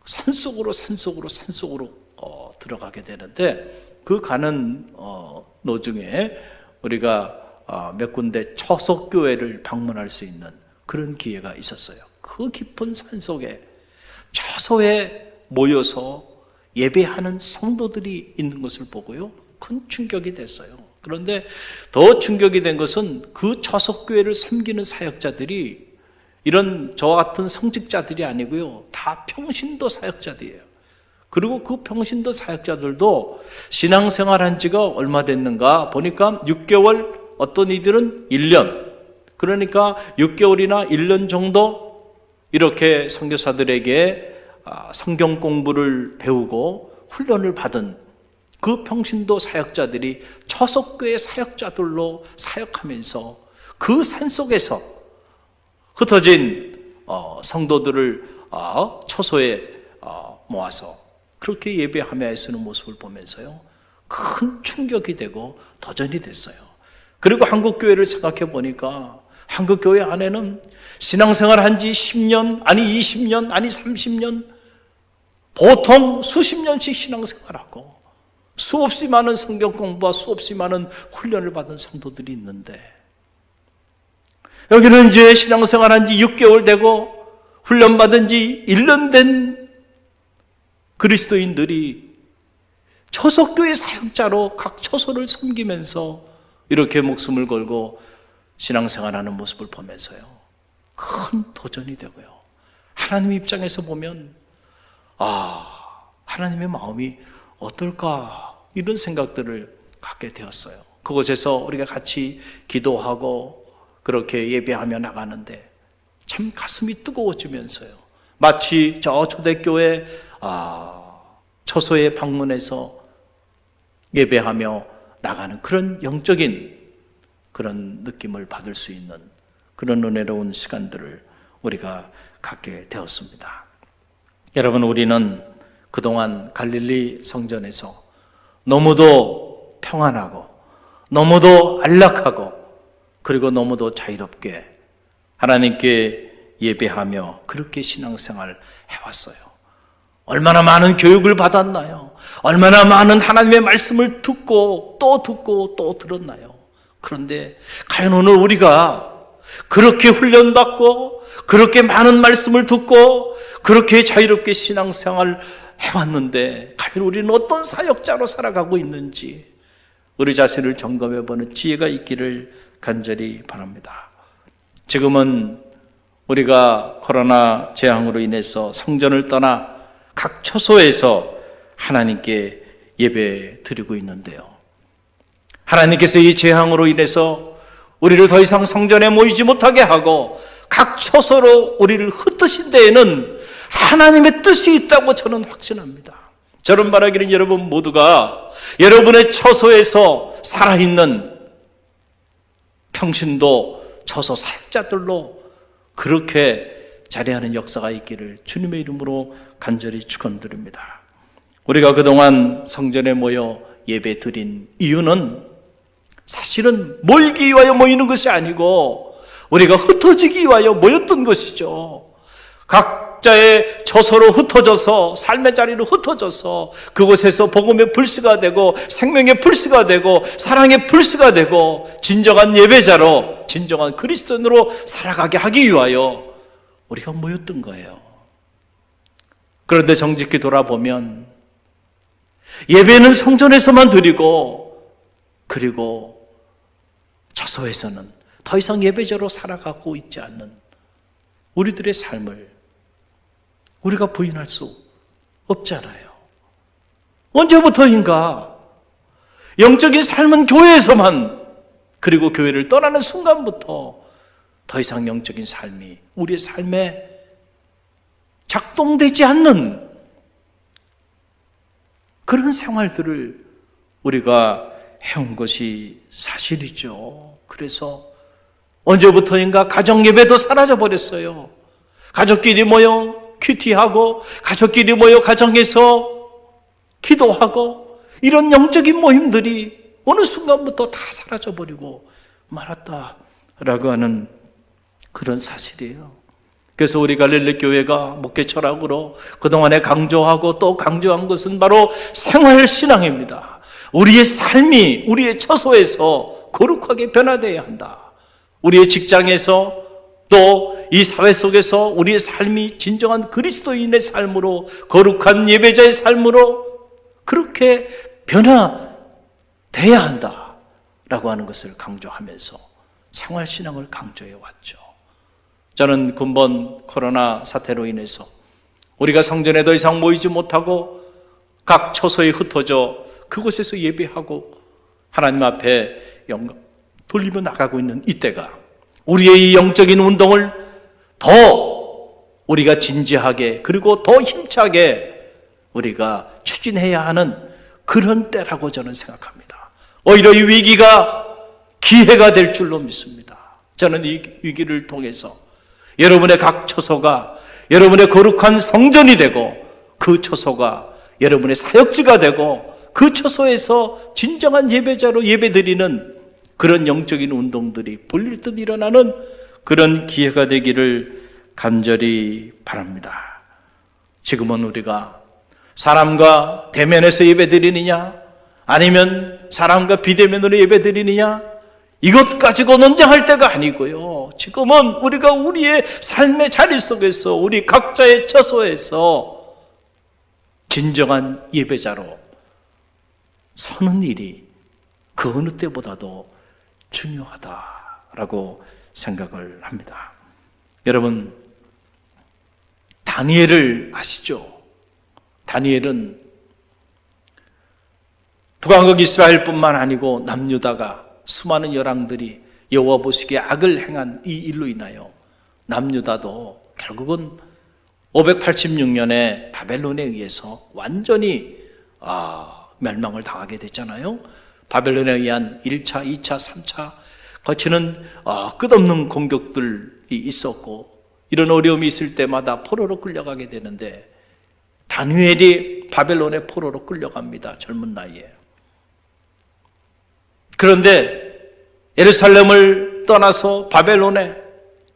산속으로 들어가게 되는데 그 가는 노중에 우리가 몇 군데 초석교회를 방문할 수 있는 그런 기회가 있었어요. 그 깊은 산속에 초소에 모여서 예배하는 성도들이 있는 것을 보고요, 큰 충격이 됐어요. 그런데 더 충격이 된 것은 그 초석교회를 섬기는 사역자들이 이런 저와 같은 성직자들이 아니고요, 다 평신도 사역자들이에요. 그리고 그 평신도 사역자들도 신앙생활한 지가 얼마 됐는가 보니까 6개월, 어떤 이들은 1년, 그러니까 6개월이나 1년 정도 이렇게 선교사들에게 성경 공부를 배우고 훈련을 받은 그 평신도 사역자들이 초석교회 사역자들로 사역하면서 그 산속에서 흩어진 성도들을 초소에 모아서 그렇게 예배하며 애쓰는 모습을 보면서요, 큰 충격이 되고 도전이 됐어요. 그리고 한국교회를 생각해 보니까 한국교회 안에는 신앙생활 한 지 10년, 아니 20년, 아니 30년, 보통 수십 년씩 신앙생활하고 수없이 많은 성경 공부와 수없이 많은 훈련을 받은 성도들이 있는데, 여기는 이제 신앙생활 한 지 6개월 되고 훈련 받은 지 1년 된 그리스도인들이 초석교회 사역자로 각 초소를 섬기면서 이렇게 목숨을 걸고 신앙생활하는 모습을 보면서요, 큰 도전이 되고요, 하나님 입장에서 보면 하나님의 마음이 어떨까, 이런 생각들을 갖게 되었어요. 그곳에서 우리가 같이 기도하고 그렇게 예배하며 나가는데 참 가슴이 뜨거워지면서요, 마치 저 초대교회 초소에 방문해서 예배하며 나가는 그런 영적인 그런 느낌을 받을 수 있는 그런 은혜로운 시간들을 우리가 갖게 되었습니다. 여러분, 우리는 그동안 갈릴리 성전에서 너무도 평안하고 너무도 안락하고 그리고 너무도 자유롭게 하나님께 예배하며 그렇게 신앙생활 해왔어요. 얼마나 많은 교육을 받았나요? 얼마나 많은 하나님의 말씀을 듣고 또 들었나요? 그런데 과연 오늘 우리가 그렇게 훈련받고 그렇게 많은 말씀을 듣고 그렇게 자유롭게 신앙생활 해왔는데 과연 우리는 어떤 사역자로 살아가고 있는지 우리 자신을 점검해보는 지혜가 있기를 간절히 바랍니다. 지금은 우리가 코로나 재앙으로 인해서 성전을 떠나 각 처소에서 하나님께 예배 드리고 있는데요, 하나님께서 이 재앙으로 인해서 우리를 더 이상 성전에 모이지 못하게 하고 각 처소로 우리를 흩으신 데에는 하나님의 뜻이 있다고 저는 확신합니다. 저는 바라기는 여러분 모두가 여러분의 처소에서 살아있는 평신도 처소 사역자들로 그렇게 자리하는 역사가 있기를 주님의 이름으로 간절히 축원드립니다. 우리가 그동안 성전에 모여 예배 드린 이유는 사실은 모이기 위하여 모이는 것이 아니고 우리가 흩어지기 위하여 모였던 것이죠. 각자의 처소로 흩어져서 삶의 자리로 흩어져서 그곳에서 복음의 불씨가 되고 생명의 불씨가 되고 사랑의 불씨가 되고 진정한 예배자로 진정한 그리스도인으로 살아가게 하기 위하여 우리가 모였던 거예요. 그런데 정직히 돌아보면 예배는 성전에서만 드리고 그리고 처소에서는 더 이상 예배자로 살아가고 있지 않는 우리들의 삶을 우리가 부인할 수 없잖아요. 언제부터인가 영적인 삶은 교회에서만, 그리고 교회를 떠나는 순간부터 더 이상 영적인 삶이 우리의 삶에 작동되지 않는 그런 생활들을 우리가 해온 것이 사실이죠. 그래서 언제부터인가 가정예배도 사라져버렸어요. 가족끼리 모여 큐티하고, 가족끼리 모여 가정에서 기도하고, 이런 영적인 모임들이 어느 순간부터 다 사라져버리고 말았다라고 하는 그런 사실이에요. 그래서 우리 갈릴리 교회가 목회 철학으로 그동안에 강조하고 또 강조한 것은 바로 생활신앙입니다. 우리의 삶이 우리의 처소에서 거룩하게 변화되어야 한다. 우리의 직장에서 또 이 사회 속에서 우리의 삶이 진정한 그리스도인의 삶으로, 거룩한 예배자의 삶으로 그렇게 변화돼야 한다라고 하는 것을 강조하면서 생활신앙을 강조해 왔죠. 저는 근본 코로나 사태로 인해서 우리가 성전에 더 이상 모이지 못하고 각 처소에 흩어져 그곳에서 예배하고 하나님 앞에 영광 돌리며 나가고 있는 이때가, 우리의 이 영적인 운동을 더 우리가 진지하게 그리고 더 힘차게 우리가 추진해야 하는 그런 때라고 저는 생각합니다. 오히려 이 위기가 기회가 될 줄로 믿습니다. 저는 이 위기를 통해서 여러분의 각 처소가 여러분의 거룩한 성전이 되고, 그 처소가 여러분의 사역지가 되고, 그 처소에서 진정한 예배자로 예배드리는 그런 영적인 운동들이 불릴 듯 일어나는 그런 기회가 되기를 간절히 바랍니다. 지금은 우리가 사람과 대면해서 예배드리느냐, 아니면 사람과 비대면으로 예배드리느냐, 이것 가지고 논쟁할 때가 아니고요. 지금은 우리가 우리의 삶의 자리 속에서 우리 각자의 처소에서 진정한 예배자로 서는 일이 그 어느 때보다도 중요하다라고 생각을 합니다. 여러분, 다니엘을 아시죠? 다니엘은 북왕국 이스라엘뿐만 아니고 남유다가 수많은 열왕들이 여호와 보시기에 악을 행한 이 일로 인하여 남유다도 결국은 586년에 바벨론에 의해서 완전히 멸망을 당하게 됐잖아요. 바벨론에 의한 1차, 2차, 3차 거치는 끝없는 공격들이 있었고, 이런 어려움이 있을 때마다 포로로 끌려가게 되는데, 다니엘이 바벨론의 포로로 끌려갑니다. 젊은 나이에. 그런데 예루살렘을 떠나서 바벨론에,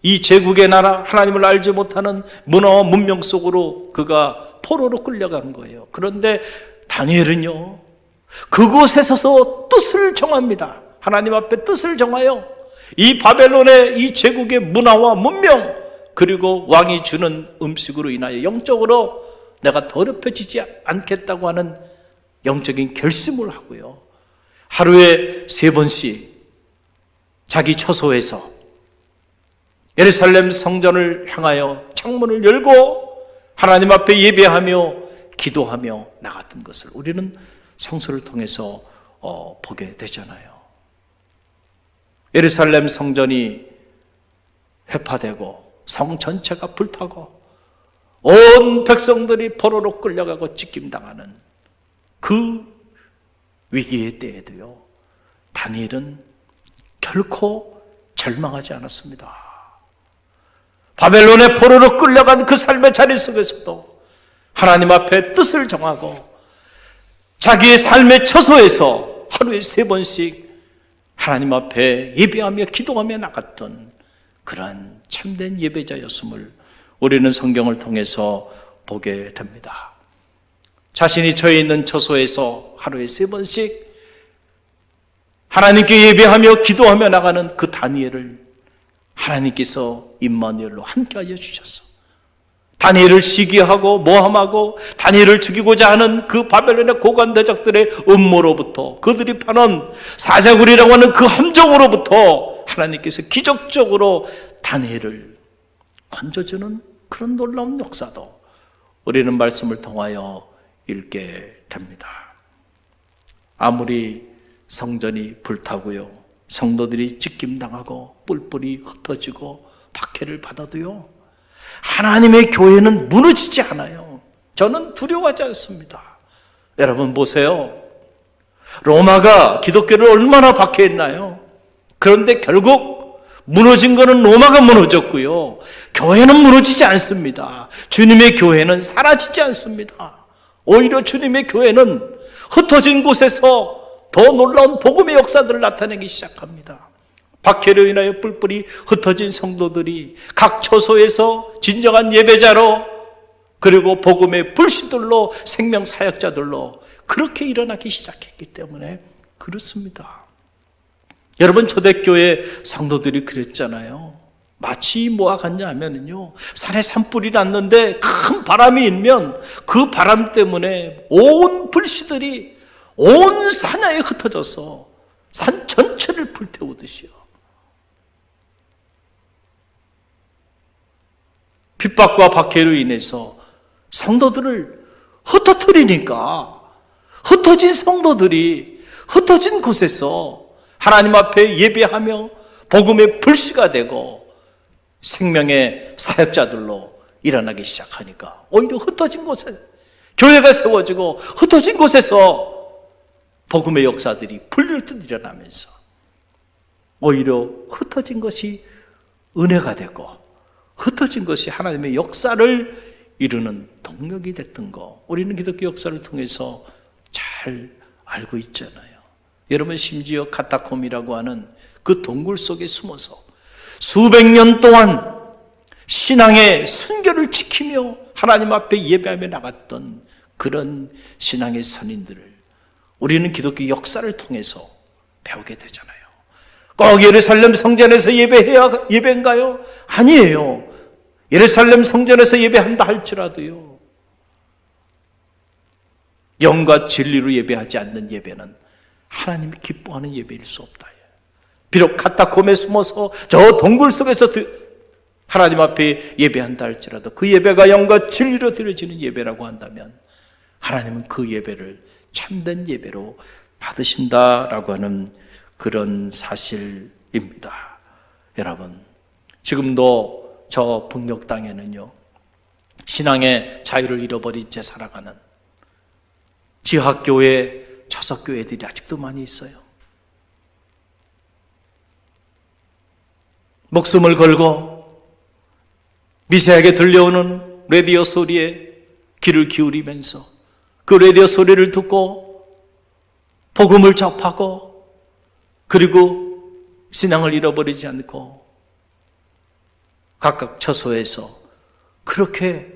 이 제국의 나라, 하나님을 알지 못하는 문화와 문명 속으로 그가 포로로 끌려간 거예요. 그런데 다니엘은요, 그곳에 서서 뜻을 정합니다. 하나님 앞에 뜻을 정하여 이 바벨론의 이 제국의 문화와 문명, 그리고 왕이 주는 음식으로 인하여 영적으로 내가 더럽혀지지 않겠다고 하는 영적인 결심을 하고요, 하루에 3번씩 자기 처소에서 예루살렘 성전을 향하여 창문을 열고 하나님 앞에 예배하며 기도하며 나갔던 것을 우리는 성서를 통해서 보게 되잖아요. 예루살렘 성전이 회파되고 성 전체가 불타고 온 백성들이 포로로 끌려가고 찢김당하는 그 위기의 때에도요, 다니엘은 결코 절망하지 않았습니다. 바벨론의 포로로 끌려간 그 삶의 자리 속에서도 하나님 앞에 뜻을 정하고 자기의 삶의 처소에서 하루에 3번씩 하나님 앞에 예배하며 기도하며 나갔던 그러한 참된 예배자였음을 우리는 성경을 통해서 보게 됩니다. 자신이 처해 있는 처소에서 하루에 3번씩 하나님께 예배하며 기도하며 나가는 그 다니엘을 하나님께서 임마누엘로 함께하여 주셨어. 다니엘을 시기하고 모함하고 다니엘을 죽이고자 하는 그 바벨론의 고관대적들의 음모로부터, 그들이 파는 사자굴이라고 하는 그 함정으로부터 하나님께서 기적적으로 다니엘을 건져주는 그런 놀라운 역사도 우리는 말씀을 통하여 읽게 됩니다. 아무리 성전이 불타고요, 성도들이 찢김당하고 뿔뿔이 흩어지고 박해를 받아도요, 하나님의 교회는 무너지지 않아요. 저는 두려워하지 않습니다. 여러분 보세요. 로마가 기독교를 얼마나 박해했나요? 그런데 결국 무너진 것은 로마가 무너졌고요, 교회는 무너지지 않습니다. 주님의 교회는 사라지지 않습니다. 오히려 주님의 교회는 흩어진 곳에서 더 놀라운 복음의 역사들을 나타내기 시작합니다. 박해로 인하여 뿔뿔이 흩어진 성도들이 각 처소에서 진정한 예배자로, 그리고 복음의 불씨들로, 생명 사역자들로 그렇게 일어나기 시작했기 때문에 그렇습니다. 여러분, 초대교회 성도들이 그랬잖아요. 마치 뭐와 같냐 하면요, 산에 산불이 났는데 큰 바람이 일면 그 바람 때문에 온 불씨들이 온 산야에 흩어져서 산 전체를 불태우듯이요. 핍박과 박해로 인해서 성도들을 흩어뜨리니까 흩어진 성도들이 흩어진 곳에서 하나님 앞에 예배하며 복음의 불씨가 되고 생명의 사역자들로 일어나기 시작하니까 오히려 흩어진 곳에 교회가 세워지고 흩어진 곳에서 복음의 역사들이 불릴듯 일어나면서 오히려 흩어진 것이 은혜가 되고 흩어진 것이 하나님의 역사를 이루는 동력이 됐던 거, 우리는 기독교 역사를 통해서 잘 알고 있잖아요. 여러분, 심지어 카타콤이라고 하는 그 동굴 속에 숨어서 수백 년 동안 신앙의 순결을 지키며 하나님 앞에 예배하며 나갔던 그런 신앙의 선인들을 우리는 기독교 역사를 통해서 배우게 되잖아요. 꼭 예루살렘 성전에서 예배인가요? 아니에요. 예루살렘 성전에서 예배한다 할지라도요, 영과 진리로 예배하지 않는 예배는 하나님이 기뻐하는 예배일 수 없다. 비록 카타콤에 숨어서 저 동굴 속에서 하나님 앞에 예배한다 할지라도 그 예배가 영과 진리로 드려지는 예배라고 한다면 하나님은 그 예배를 참된 예배로 받으신다라고 하는 그런 사실입니다. 여러분, 지금도 저 북녘 땅에는요, 신앙의 자유를 잃어버린 채 살아가는 지하교회, 저석교회들이 아직도 많이 있어요. 목숨을 걸고 미세하게 들려오는 라디오 소리에 귀를 기울이면서 그 라디오 소리를 듣고 복음을 접하고, 그리고 신앙을 잃어버리지 않고 각각 처소에서 그렇게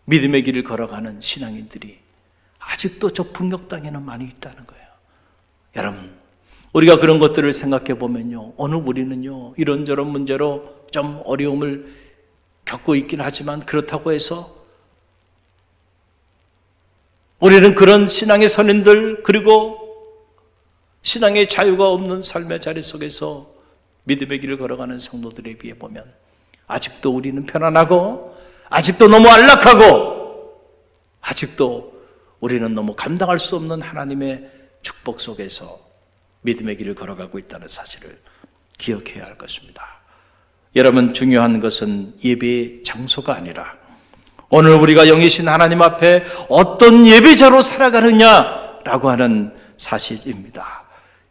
믿음의 길을 걸어가는 신앙인들이 아직도 저 북녘 땅에는 많이 있다는 거예요. 여러분, 우리가 그런 것들을 생각해 보면요, 오늘 우리는요, 이런저런 문제로 좀 어려움을 겪고 있긴 하지만 그렇다고 해서 우리는 그런 신앙의 선인들, 그리고 신앙의 자유가 없는 삶의 자리 속에서 믿음의 길을 걸어가는 성도들에 비해 보면 아직도 우리는 편안하고, 아직도 너무 안락하고, 아직도 우리는 너무 감당할 수 없는 하나님의 축복 속에서 믿음의 길을 걸어가고 있다는 사실을 기억해야 할 것입니다. 여러분, 중요한 것은 예배의 장소가 아니라 오늘 우리가 영이신 하나님 앞에 어떤 예배자로 살아가느냐라고 하는 사실입니다.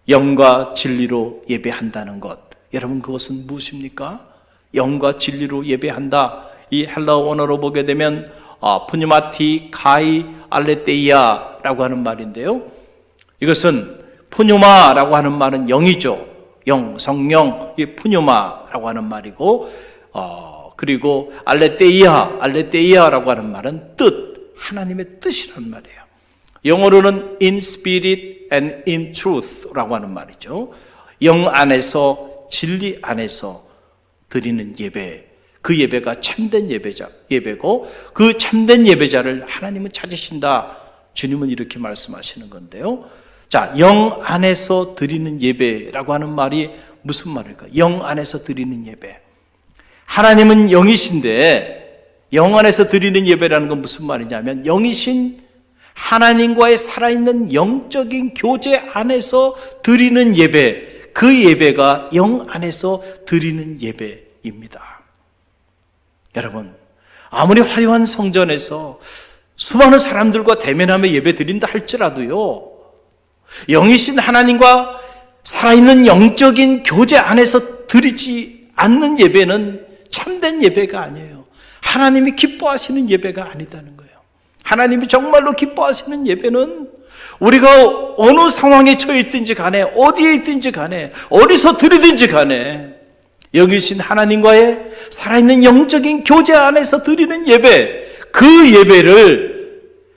영과 진리로 예배한다는 것, 여러분, 그것은 무엇입니까? 영과 진리로 예배한다, 이 헬라어 원어로 보게 되면 푸뉴마티 카이 알레테이아라고 하는 말인데요, 이것은 푸뉴마라고 하는 말은 영이죠. 영, 성령, 이 푸뉴마라고 하는 말이고, 그리고 알레테이아라고 하는 말은 뜻, 하나님의 뜻이라는 말이에요. 영어로는 in spirit and in truth라고 하는 말이죠. 영 안에서, 진리 안에서 드리는 예배, 그 예배가 참된 예배고, 그 참된 예배자를 하나님은 찾으신다. 주님은 이렇게 말씀하시는 건데요. 자, 영 안에서 드리는 예배라고 하는 말이 무슨 말일까? 영 안에서 드리는 예배. 하나님은 영이신데 영 안에서 드리는 예배라는 건 무슨 말이냐면 영이신 하나님과의 살아있는 영적인 교제 안에서 드리는 예배, 그 예배가 영 안에서 드리는 예배입니다. 여러분, 아무리 화려한 성전에서 수많은 사람들과 대면하며 예배 드린다 할지라도요, 영이신 하나님과 살아있는 영적인 교제 안에서 드리지 않는 예배는 참된 예배가 아니에요. 하나님이 기뻐하시는 예배가 아니다는 거예요. 하나님이 정말로 기뻐하시는 예배는 우리가 어느 상황에 처해 있든지 간에, 어디에 있든지 간에, 어디서 드리든지 간에 영이신 하나님과의 살아있는 영적인 교제 안에서 드리는 예배, 그 예배를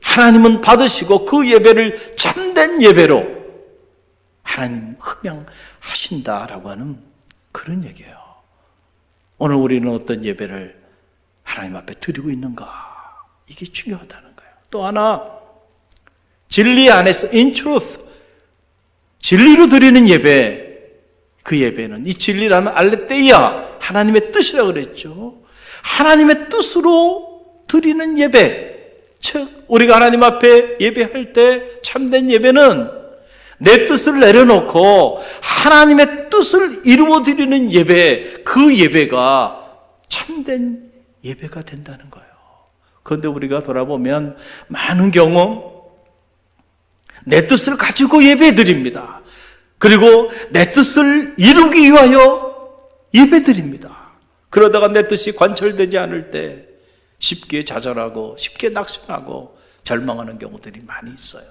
하나님은 받으시고 그 예배를 참된 예배로 하나님 흠양하신다라고 하는 그런 얘기예요. 오늘 우리는 어떤 예배를 하나님 앞에 드리고 있는가? 이게 중요하다는 거예요. 또 하나, 진리 안에서 in truth, 진리로 드리는 예배, 그 예배는 이 진리라는 알레테이아, 하나님의 뜻이라고 그랬죠. 하나님의 뜻으로 드리는 예배, 즉 우리가 하나님 앞에 예배할 때 참된 예배는 내 뜻을 내려놓고 하나님의 뜻을 이루어 드리는 예배, 그 예배가 참된 예배가 된다는 거예요. 그런데 우리가 돌아보면 많은 경우 내 뜻을 가지고 예배 드립니다. 그리고 내 뜻을 이루기 위하여 예배 드립니다. 그러다가 내 뜻이 관철되지 않을 때 쉽게 좌절하고 쉽게 낙심하고 절망하는 경우들이 많이 있어요.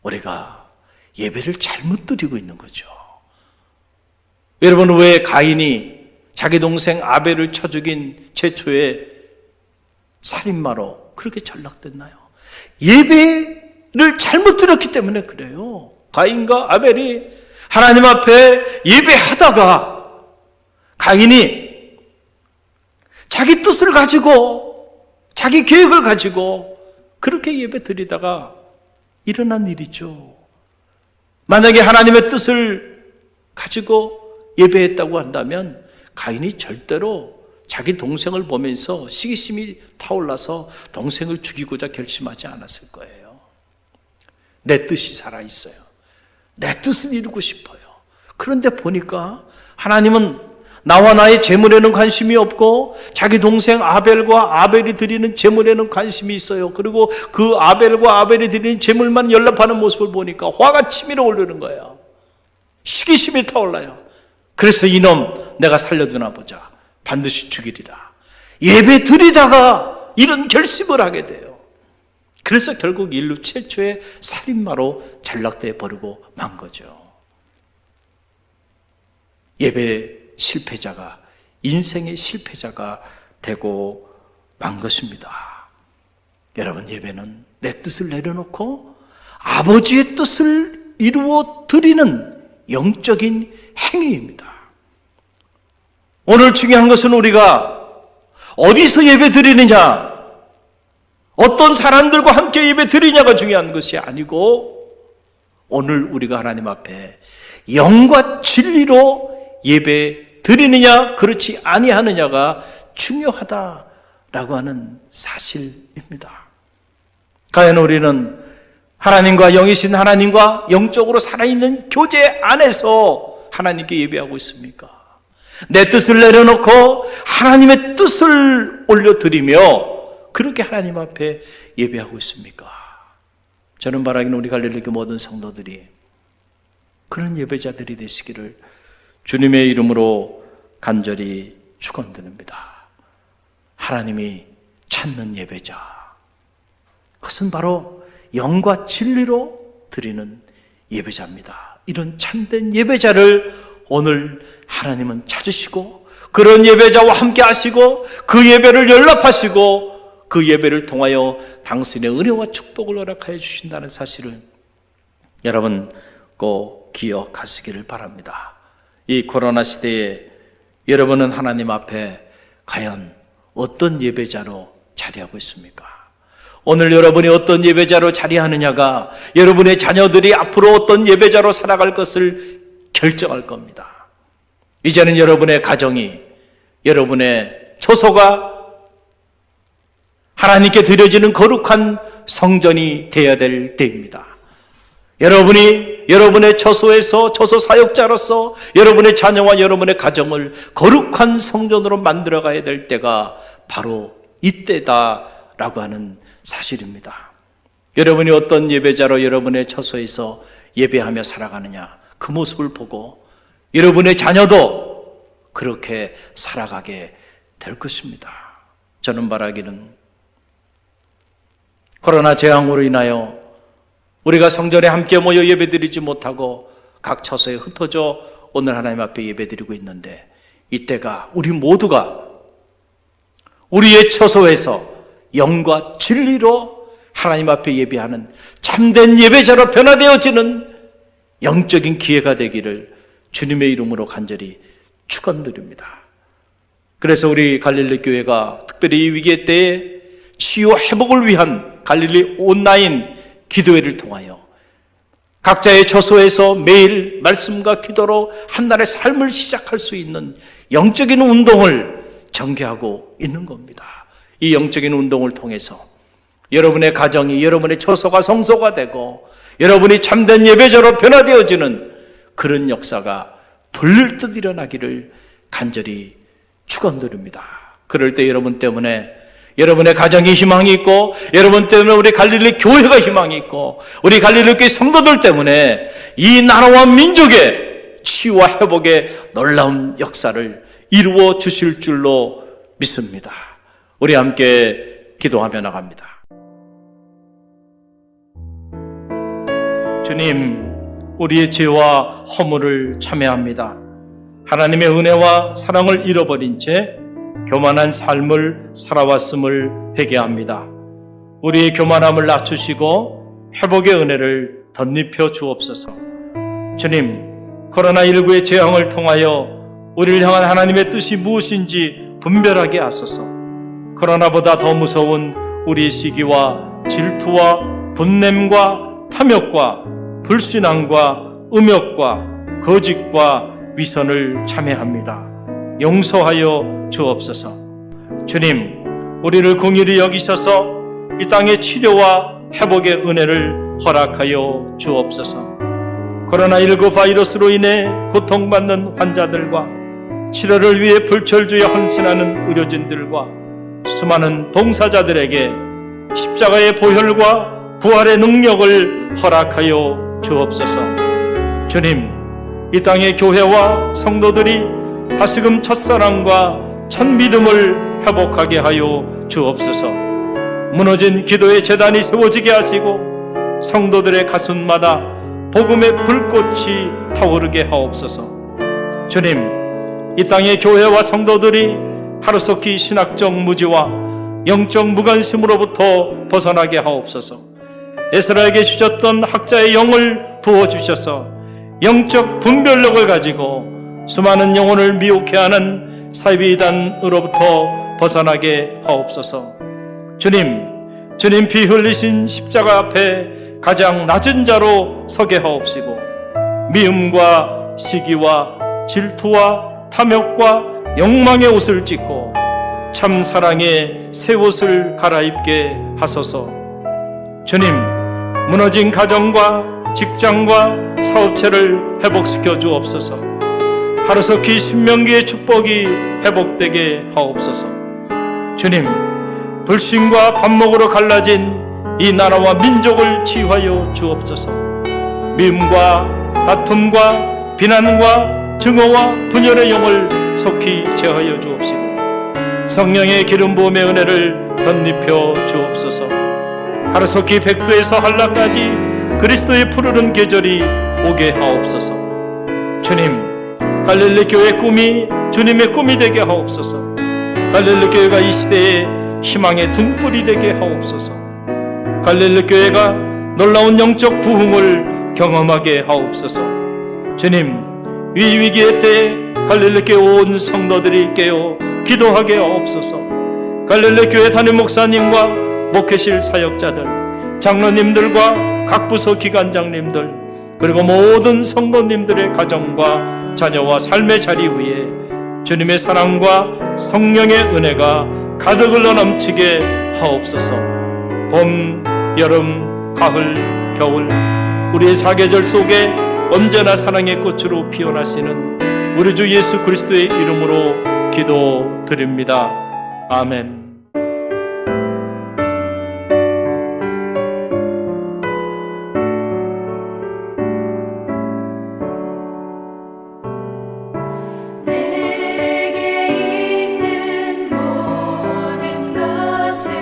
우리가 예배를 잘못 드리고 있는 거죠. 여러분, 왜 가인이 자기 동생 아벨을 쳐 죽인 최초의 살인마로 그렇게 전락됐나요? 예배를 잘못 드렸기 때문에 그래요. 가인과 아벨이 하나님 앞에 예배하다가 가인이 자기 뜻을 가지고 자기 계획을 가지고 그렇게 예배 드리다가 일어난 일이죠. 만약에 하나님의 뜻을 가지고 예배했다고 한다면 가인이 절대로 자기 동생을 보면서 시기심이 타올라서 동생을 죽이고자 결심하지 않았을 거예요. 내 뜻이 살아있어요. 내 뜻을 이루고 싶어요. 그런데 보니까 하나님은 나와 나의 재물에는 관심이 없고 자기 동생 아벨과 아벨이 드리는 재물에는 관심이 있어요. 그리고 그 아벨과 아벨이 드리는 재물만 연락하는 모습을 보니까 화가 치밀어 오르는 거예요. 시기심이 타올라요. 그래서 이놈 내가 살려두나 보자. 반드시 죽이리라. 예배 드리다가 이런 결심을 하게 돼요. 그래서 결국 인류 최초의 살인마로 전락돼 버리고 만 거죠. 예배 실패자가, 인생의 실패자가 되고 만 것입니다. 여러분, 예배는 내 뜻을 내려놓고 아버지의 뜻을 이루어 드리는 영적인 행위입니다. 오늘 중요한 것은 우리가 어디서 예배 드리느냐, 어떤 사람들과 함께 예배 드리냐가 중요한 것이 아니고 오늘 우리가 하나님 앞에 영과 진리로 예배 드리느냐 그렇지 아니하느냐가 중요하다라고 하는 사실입니다. 과연 우리는 하나님과 영이신 하나님과 영적으로 살아있는 교제 안에서 하나님께 예배하고 있습니까? 내 뜻을 내려놓고 하나님의 뜻을 올려드리며 그렇게 하나님 앞에 예배하고 있습니까? 저는 바라기는 우리 갈릴리교 모든 성도들이 그런 예배자들이 되시기를 주님의 이름으로 간절히 축원드립니다. 하나님이 찾는 예배자, 그것은 바로 영과 진리로 드리는 예배자입니다. 이런 참된 예배자를 오늘 하나님은 찾으시고 그런 예배자와 함께 하시고 그 예배를 연락하시고 그 예배를 통하여 당신의 은혜와 축복을 허락하여 주신다는 사실을 여러분 꼭 기억하시기를 바랍니다. 이 코로나 시대에 여러분은 하나님 앞에 과연 어떤 예배자로 자리하고 있습니까? 오늘 여러분이 어떤 예배자로 자리하느냐가 여러분의 자녀들이 앞으로 어떤 예배자로 살아갈 것을 결정할 겁니다. 이제는 여러분의 가정이, 여러분의 처소가 하나님께 드려지는 거룩한 성전이 되어야 될 때입니다. 여러분이 여러분의 처소에서 처소 사역자로서 여러분의 자녀와 여러분의 가정을 거룩한 성전으로 만들어가야 될 때가 바로 이때다라고 하는 사실입니다. 여러분이 어떤 예배자로 여러분의 처소에서 예배하며 살아가느냐, 그 모습을 보고 여러분의 자녀도 그렇게 살아가게 될 것입니다. 저는 바라기는 코로나 재앙으로 인하여 우리가 성전에 함께 모여 예배드리지 못하고 각 처소에 흩어져 오늘 하나님 앞에 예배드리고 있는데, 이때가 우리 모두가 우리의 처소에서 영과 진리로 하나님 앞에 예배하는 참된 예배자로 변화되어지는 영적인 기회가 되기를 주님의 이름으로 간절히 축원드립니다. 그래서 우리 갈릴리 교회가 특별히 이 위기의 때에 치유 회복을 위한 갈릴리 온라인 기도회를 통하여 각자의 처소에서 매일 말씀과 기도로 한날의 삶을 시작할 수 있는 영적인 운동을 전개하고 있는 겁니다. 이 영적인 운동을 통해서 여러분의 가정이, 여러분의 처소가 성소가 되고 여러분이 참된 예배자로 변화되어지는 그런 역사가 불릴 듯 일어나기를 간절히 축원드립니다. 그럴 때 여러분 때문에 여러분의 가정이 희망이 있고, 여러분 때문에 우리 갈릴리 교회가 희망이 있고, 우리 갈릴리 교회 성도들 때문에 이 나라와 민족의 치유와 회복의 놀라운 역사를 이루어 주실 줄로 믿습니다. 우리 함께 기도하며 나갑니다. 주님, 우리의 죄와 허물을 참회합니다. 하나님의 은혜와 사랑을 잃어버린 채 교만한 삶을 살아왔음을 회개합니다. 우리의 교만함을 낮추시고 회복의 은혜를 덧입혀 주옵소서. 주님, 코로나19의 재앙을 통하여 우리를 향한 하나님의 뜻이 무엇인지 분별하게 하소서. 코로나보다 더 무서운 우리의 시기와 질투와 분냄과 탐욕과 불신앙과 음욕과 거짓과 위선을 참회합니다. 용서하여 주옵소서. 주님, 우리를 긍휼히 여기셔서 이 땅의 치료와 회복의 은혜를 허락하여 주옵소서. 코로나19 바이러스로 인해 고통받는 환자들과 치료를 위해 불철주에 헌신하는 의료진들과 수많은 봉사자들에게 십자가의 보혈과 부활의 능력을 허락하여 주옵소서. 주님, 이 땅의 교회와 성도들이 다시금 첫사랑과 첫믿음을 회복하게 하여 주옵소서. 무너진 기도의 제단이 세워지게 하시고 성도들의 가슴마다 복음의 불꽃이 타오르게 하옵소서. 주님, 이 땅의 교회와 성도들이 하루속히 신학적 무지와 영적 무관심으로부터 벗어나게 하옵소서. 에스라에게 주셨던 학자의 영을 부어주셔서 영적 분별력을 가지고 수많은 영혼을 미혹해 하는 사이비단으로부터 벗어나게 하옵소서. 주님 피 흘리신 십자가 앞에 가장 낮은 자로 서게 하옵시고 미움과 시기와 질투와 탐욕과 욕망의 옷을 찢고 참 사랑의 새 옷을 갈아입게 하소서. 주님, 무너진 가정과 직장과 사업체를 회복시켜 주옵소서. 하루속히 신명기의 축복이 회복되게 하옵소서. 주님, 불신과 반목으로 갈라진 이 나라와 민족을 치유하여 주옵소서. 미움과 다툼과 비난과 증오와 분열의 영을 속히 제하여 주옵시고 성령의 기름 부음의 은혜를 덧입혀 주옵소서. 하루속히 백두에서 한라까지 그리스도의 푸르른 계절이 오게 하옵소서. 주님, 갈릴리 교회 꿈이 주님의 꿈이 되게 하옵소서. 갈릴리 교회가 이 시대의 희망의 등불이 되게 하옵소서. 갈릴리 교회가 놀라운 영적 부흥을 경험하게 하옵소서. 주님, 이 위기의 때에 갈릴리 교회 온 성도들이 깨어 기도하게 하옵소서. 갈릴리 교회 담임 목사님과 목회실 사역자들, 장로님들과 각 부서 기관장님들, 그리고 모든 성도님들의 가정과 자녀와 삶의 자리 위에 주님의 사랑과 성령의 은혜가 가득을 넘치게 하옵소서. 봄, 여름, 가을, 겨울 우리의 사계절 속에 언제나 사랑의 꽃으로 피어나시는 우리 주 예수 그리스도의 이름으로 기도드립니다. 아멘. 내게 있는 모든 것을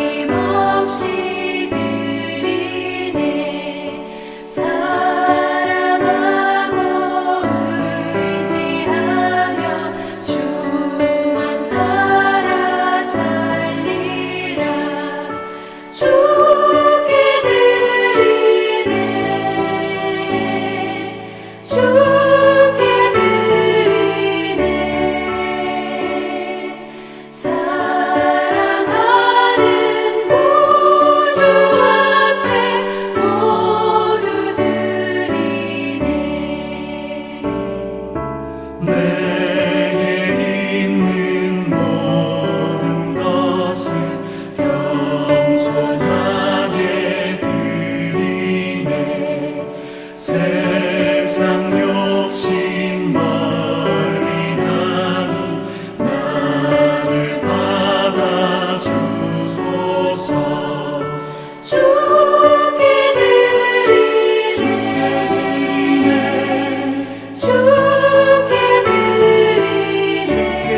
아낌없이 드리네. 사랑하고 의지하며 주만 따라 살리라. 주께 드리네. 주께 드리네. 사랑하는 구주 앞에 모두 드리네. 내게 있는 모든 것을 겸손하게 드리네. 세상 욕심 멀리하니 나를 받아주소서. 주께 드리네. 주께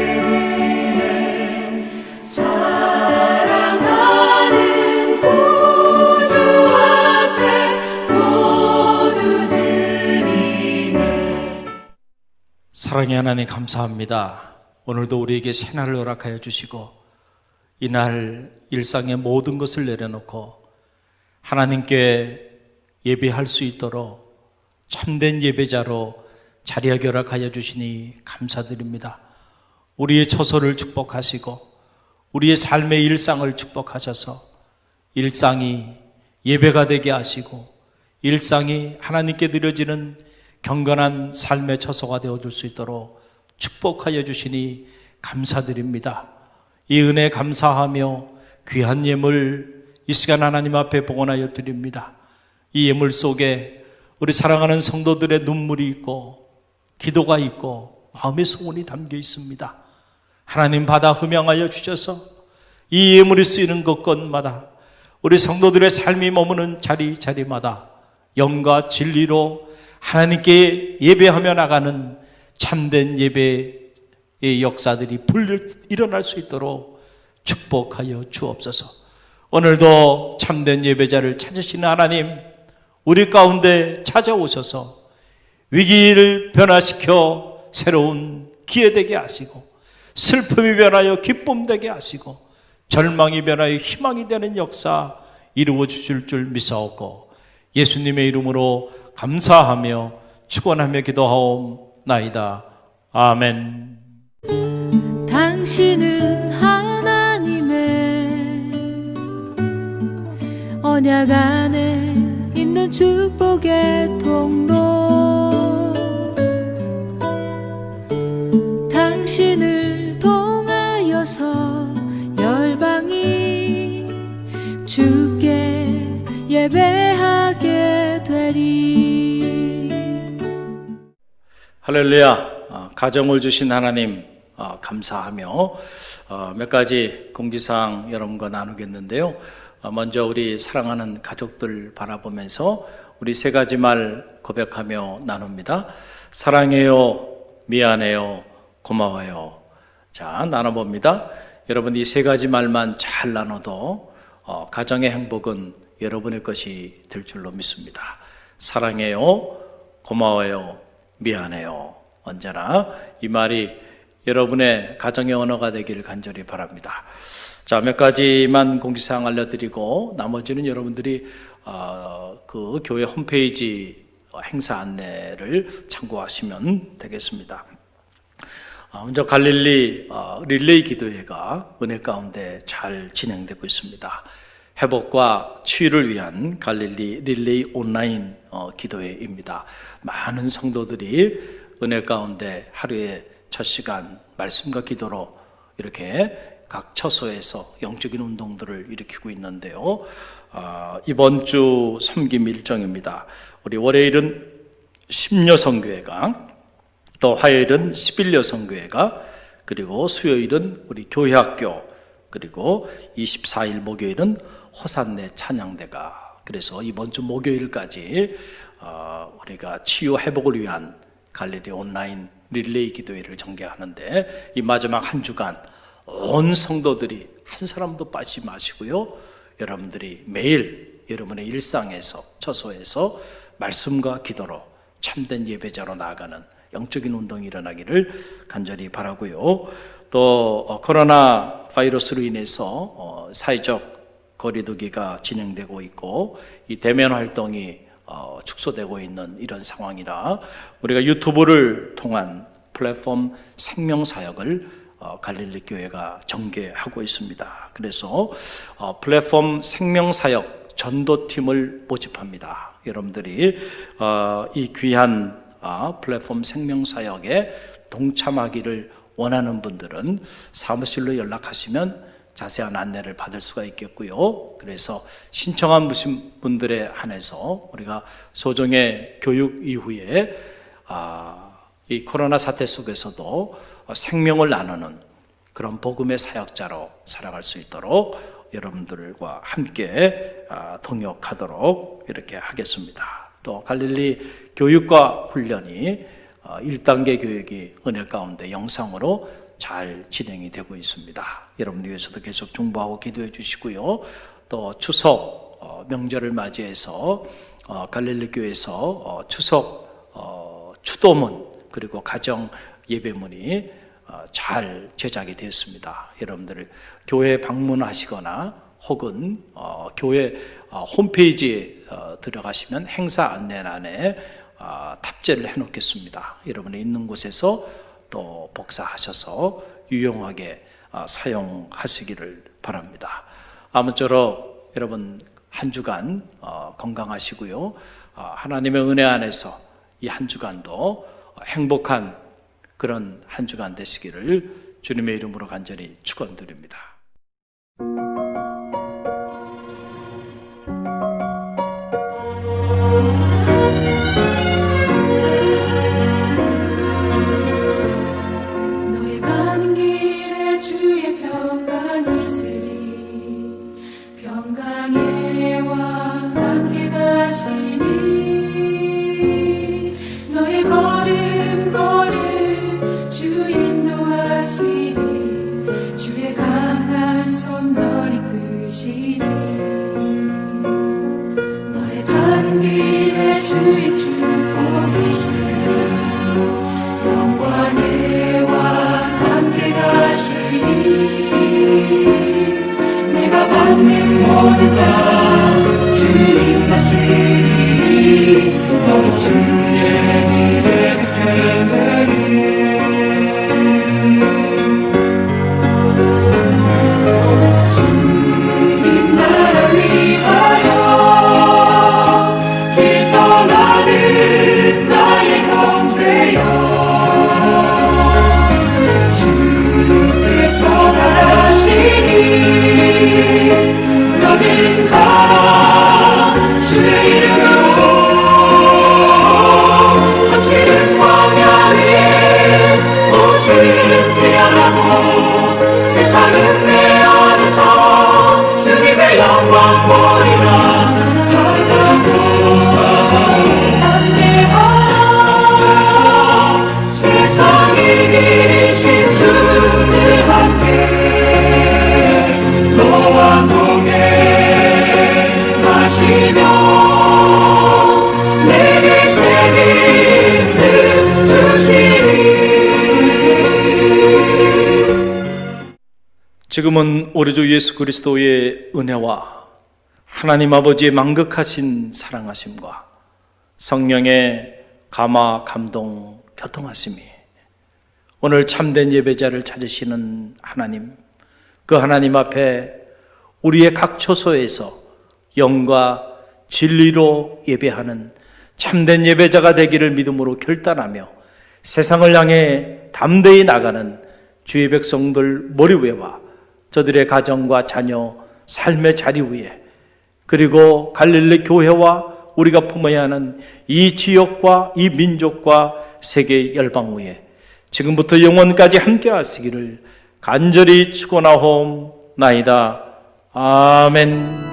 드리네. 사랑하는 구주 앞에 모두 드리네. 사랑의 하나님 감사합니다. 오늘도 우리에게 새날을 허락하여 주시고 이날 일상의 모든 것을 내려놓고 하나님께 예배할 수 있도록 참된 예배자로 자리하게 허락하여 주시니 감사드립니다. 우리의 처소를 축복하시고 우리의 삶의 일상을 축복하셔서 일상이 예배가 되게 하시고 일상이 하나님께 드려지는 경건한 삶의 처소가 되어줄 수 있도록 축복하여 주시니 감사드립니다. 이 은혜 감사하며 귀한 예물 이 시간 하나님 앞에 봉헌하여 드립니다. 이 예물 속에 우리 사랑하는 성도들의 눈물이 있고 기도가 있고 마음의 소원이 담겨 있습니다. 하나님 받아 흠양하여 주셔서 이 예물이 쓰이는 곳곳마다 우리 성도들의 삶이 머무는 자리자리마다 영과 진리로 하나님께 예배하며 나가는 참된 예배의 역사들이 일어날 수 있도록 축복하여 주옵소서. 오늘도 참된 예배자를 찾으시는 하나님, 우리 가운데 찾아오셔서 위기를 변화시켜 새로운 기회 되게 하시고 슬픔이 변하여 기쁨 되게 하시고 절망이 변하여 희망이 되는 역사 이루어 주실 줄 믿사옵고 예수님의 이름으로 감사하며 축원하며 기도하옵나이다. 아멘. 당신은 하나님의 언약 안에 있는 축복의 통로. 당신을 통하여서 열방이 주께 예배하게 되리. 할렐루야. 가정을 주신 하나님 감사하며 몇 가지 공지사항 여러분과 나누겠는데요. 먼저 우리 사랑하는 가족들 바라보면서 우리 세 가지 말 고백하며 나눕니다. 사랑해요, 미안해요, 고마워요. 자, 나눠봅니다. 여러분 이 세 가지 말만 잘 나눠도 가정의 행복은 여러분의 것이 될 줄로 믿습니다. 사랑해요, 고마워요, 미안해요. 언제나 이 말이 여러분의 가정의 언어가 되기를 간절히 바랍니다. 자, 몇 가지만 공지사항 알려드리고 나머지는 여러분들이 그 교회 홈페이지 행사 안내를 참고하시면 되겠습니다. 먼저 갈릴리 릴레이 기도회가 은혜 가운데 잘 진행되고 있습니다. 회복과 치유를 위한 갈릴리 릴레이 온라인 기도회입니다. 많은 성도들이 은혜 가운데 하루에 첫 시간 말씀과 기도로 이렇게 각 처소에서 영적인 운동들을 일으키고 있는데요. 이번 주 섬김 일정입니다. 우리 월요일은 심여성교회가, 또 화요일은 11여성교회가, 그리고 수요일은 우리 교회학교, 그리고 24일 목요일은 호산내 찬양대가. 그래서 이번 주 목요일까지 우리가 치유 회복을 위한 갈릴리 온라인 릴레이 기도회를 전개하는데, 이 마지막 한 주간 온 성도들이 한 사람도 빠지지 마시고요, 여러분들이 매일 여러분의 일상에서, 처소에서 말씀과 기도로 참된 예배자로 나아가는 영적인 운동이 일어나기를 간절히 바라고요. 또 코로나 바이러스로 인해서 사회적 거리두기가 진행되고 있고, 이 대면 활동이 축소되고 있는 이런 상황이라 우리가 유튜브를 통한 플랫폼 생명사역을 갈릴리 교회가 전개하고 있습니다. 그래서 플랫폼 생명사역 전도팀을 모집합니다. 여러분들이 이 귀한 플랫폼 생명사역에 동참하기를 원하는 분들은 사무실로 연락하시면 자세한 안내를 받을 수가 있겠고요. 그래서 신청한 분들에 한해서 우리가 소정의 교육 이후에 이 코로나 사태 속에서도 생명을 나누는 그런 복음의 사역자로 살아갈 수 있도록 여러분들과 함께 동역하도록 이렇게 하겠습니다. 또 갈릴리 교육과 훈련이 1단계 교육이 은혜 가운데 영상으로 잘 진행이 되고 있습니다. 여러분들 위해서도 계속 중보하고 기도해 주시고요. 또 추석 명절을 맞이해서 갈릴리 교회에서 추석 추도문, 그리고 가정 예배문이 잘 제작이 되었습니다. 여러분들 교회 방문하시거나 혹은 교회 홈페이지에 들어가시면 행사 안내란에 탑재를 해놓겠습니다. 여러분이 있는 곳에서 또 복사하셔서 유용하게 사용하시기를 바랍니다. 아무쪼록 여러분 한 주간 건강하시고요, 하나님의 은혜 안에서 이 한 주간도 행복한 그런 한 주간 되시기를 주님의 이름으로 간절히 축원드립니다. 너의 가는 길에 주의 평강이 있으리. 평강의 왕 함께 가시니 너의 걸음 주 인도하시니 주의 강한 손 널 이끄시니 너의 가는 길에 주의 축복이 있으리. 영광의 왕 함께 가시니 내가 받는 모든 것 주님 다스리니 너는 주의 길에 빛게 되리. 주님 나라 위하여 길 떠나는 나의 형제여, 주께서 가라시니 너는 가라 주의 이름으로. 거칠은 광야 위에 옷은 피하고 세상은 내 안에서 주님의 영광 보리라. 세상이 이기신 주님 함께 너와 동행하시며 내게 새 힘을 주시리. 지금은 우리 주 예수 그리스도의 은혜와 하나님 아버지의 만극하신 사랑하심과 성령의 감화, 감동, 교통하심이 오늘 참된 예배자를 찾으시는 하나님, 그 하나님 앞에 우리의 각 처소에서 영과 진리로 예배하는 참된 예배자가 되기를 믿음으로 결단하며 세상을 향해 담대히 나가는 주의 백성들 머리 위와 저들의 가정과 자녀, 삶의 자리 위에, 그리고 갈릴리 교회와 우리가 품어야 하는 이 지역과 이 민족과 세계 열방 위에 지금부터 영원까지 함께 하시기를 간절히 축원하옵나이다. 아멘.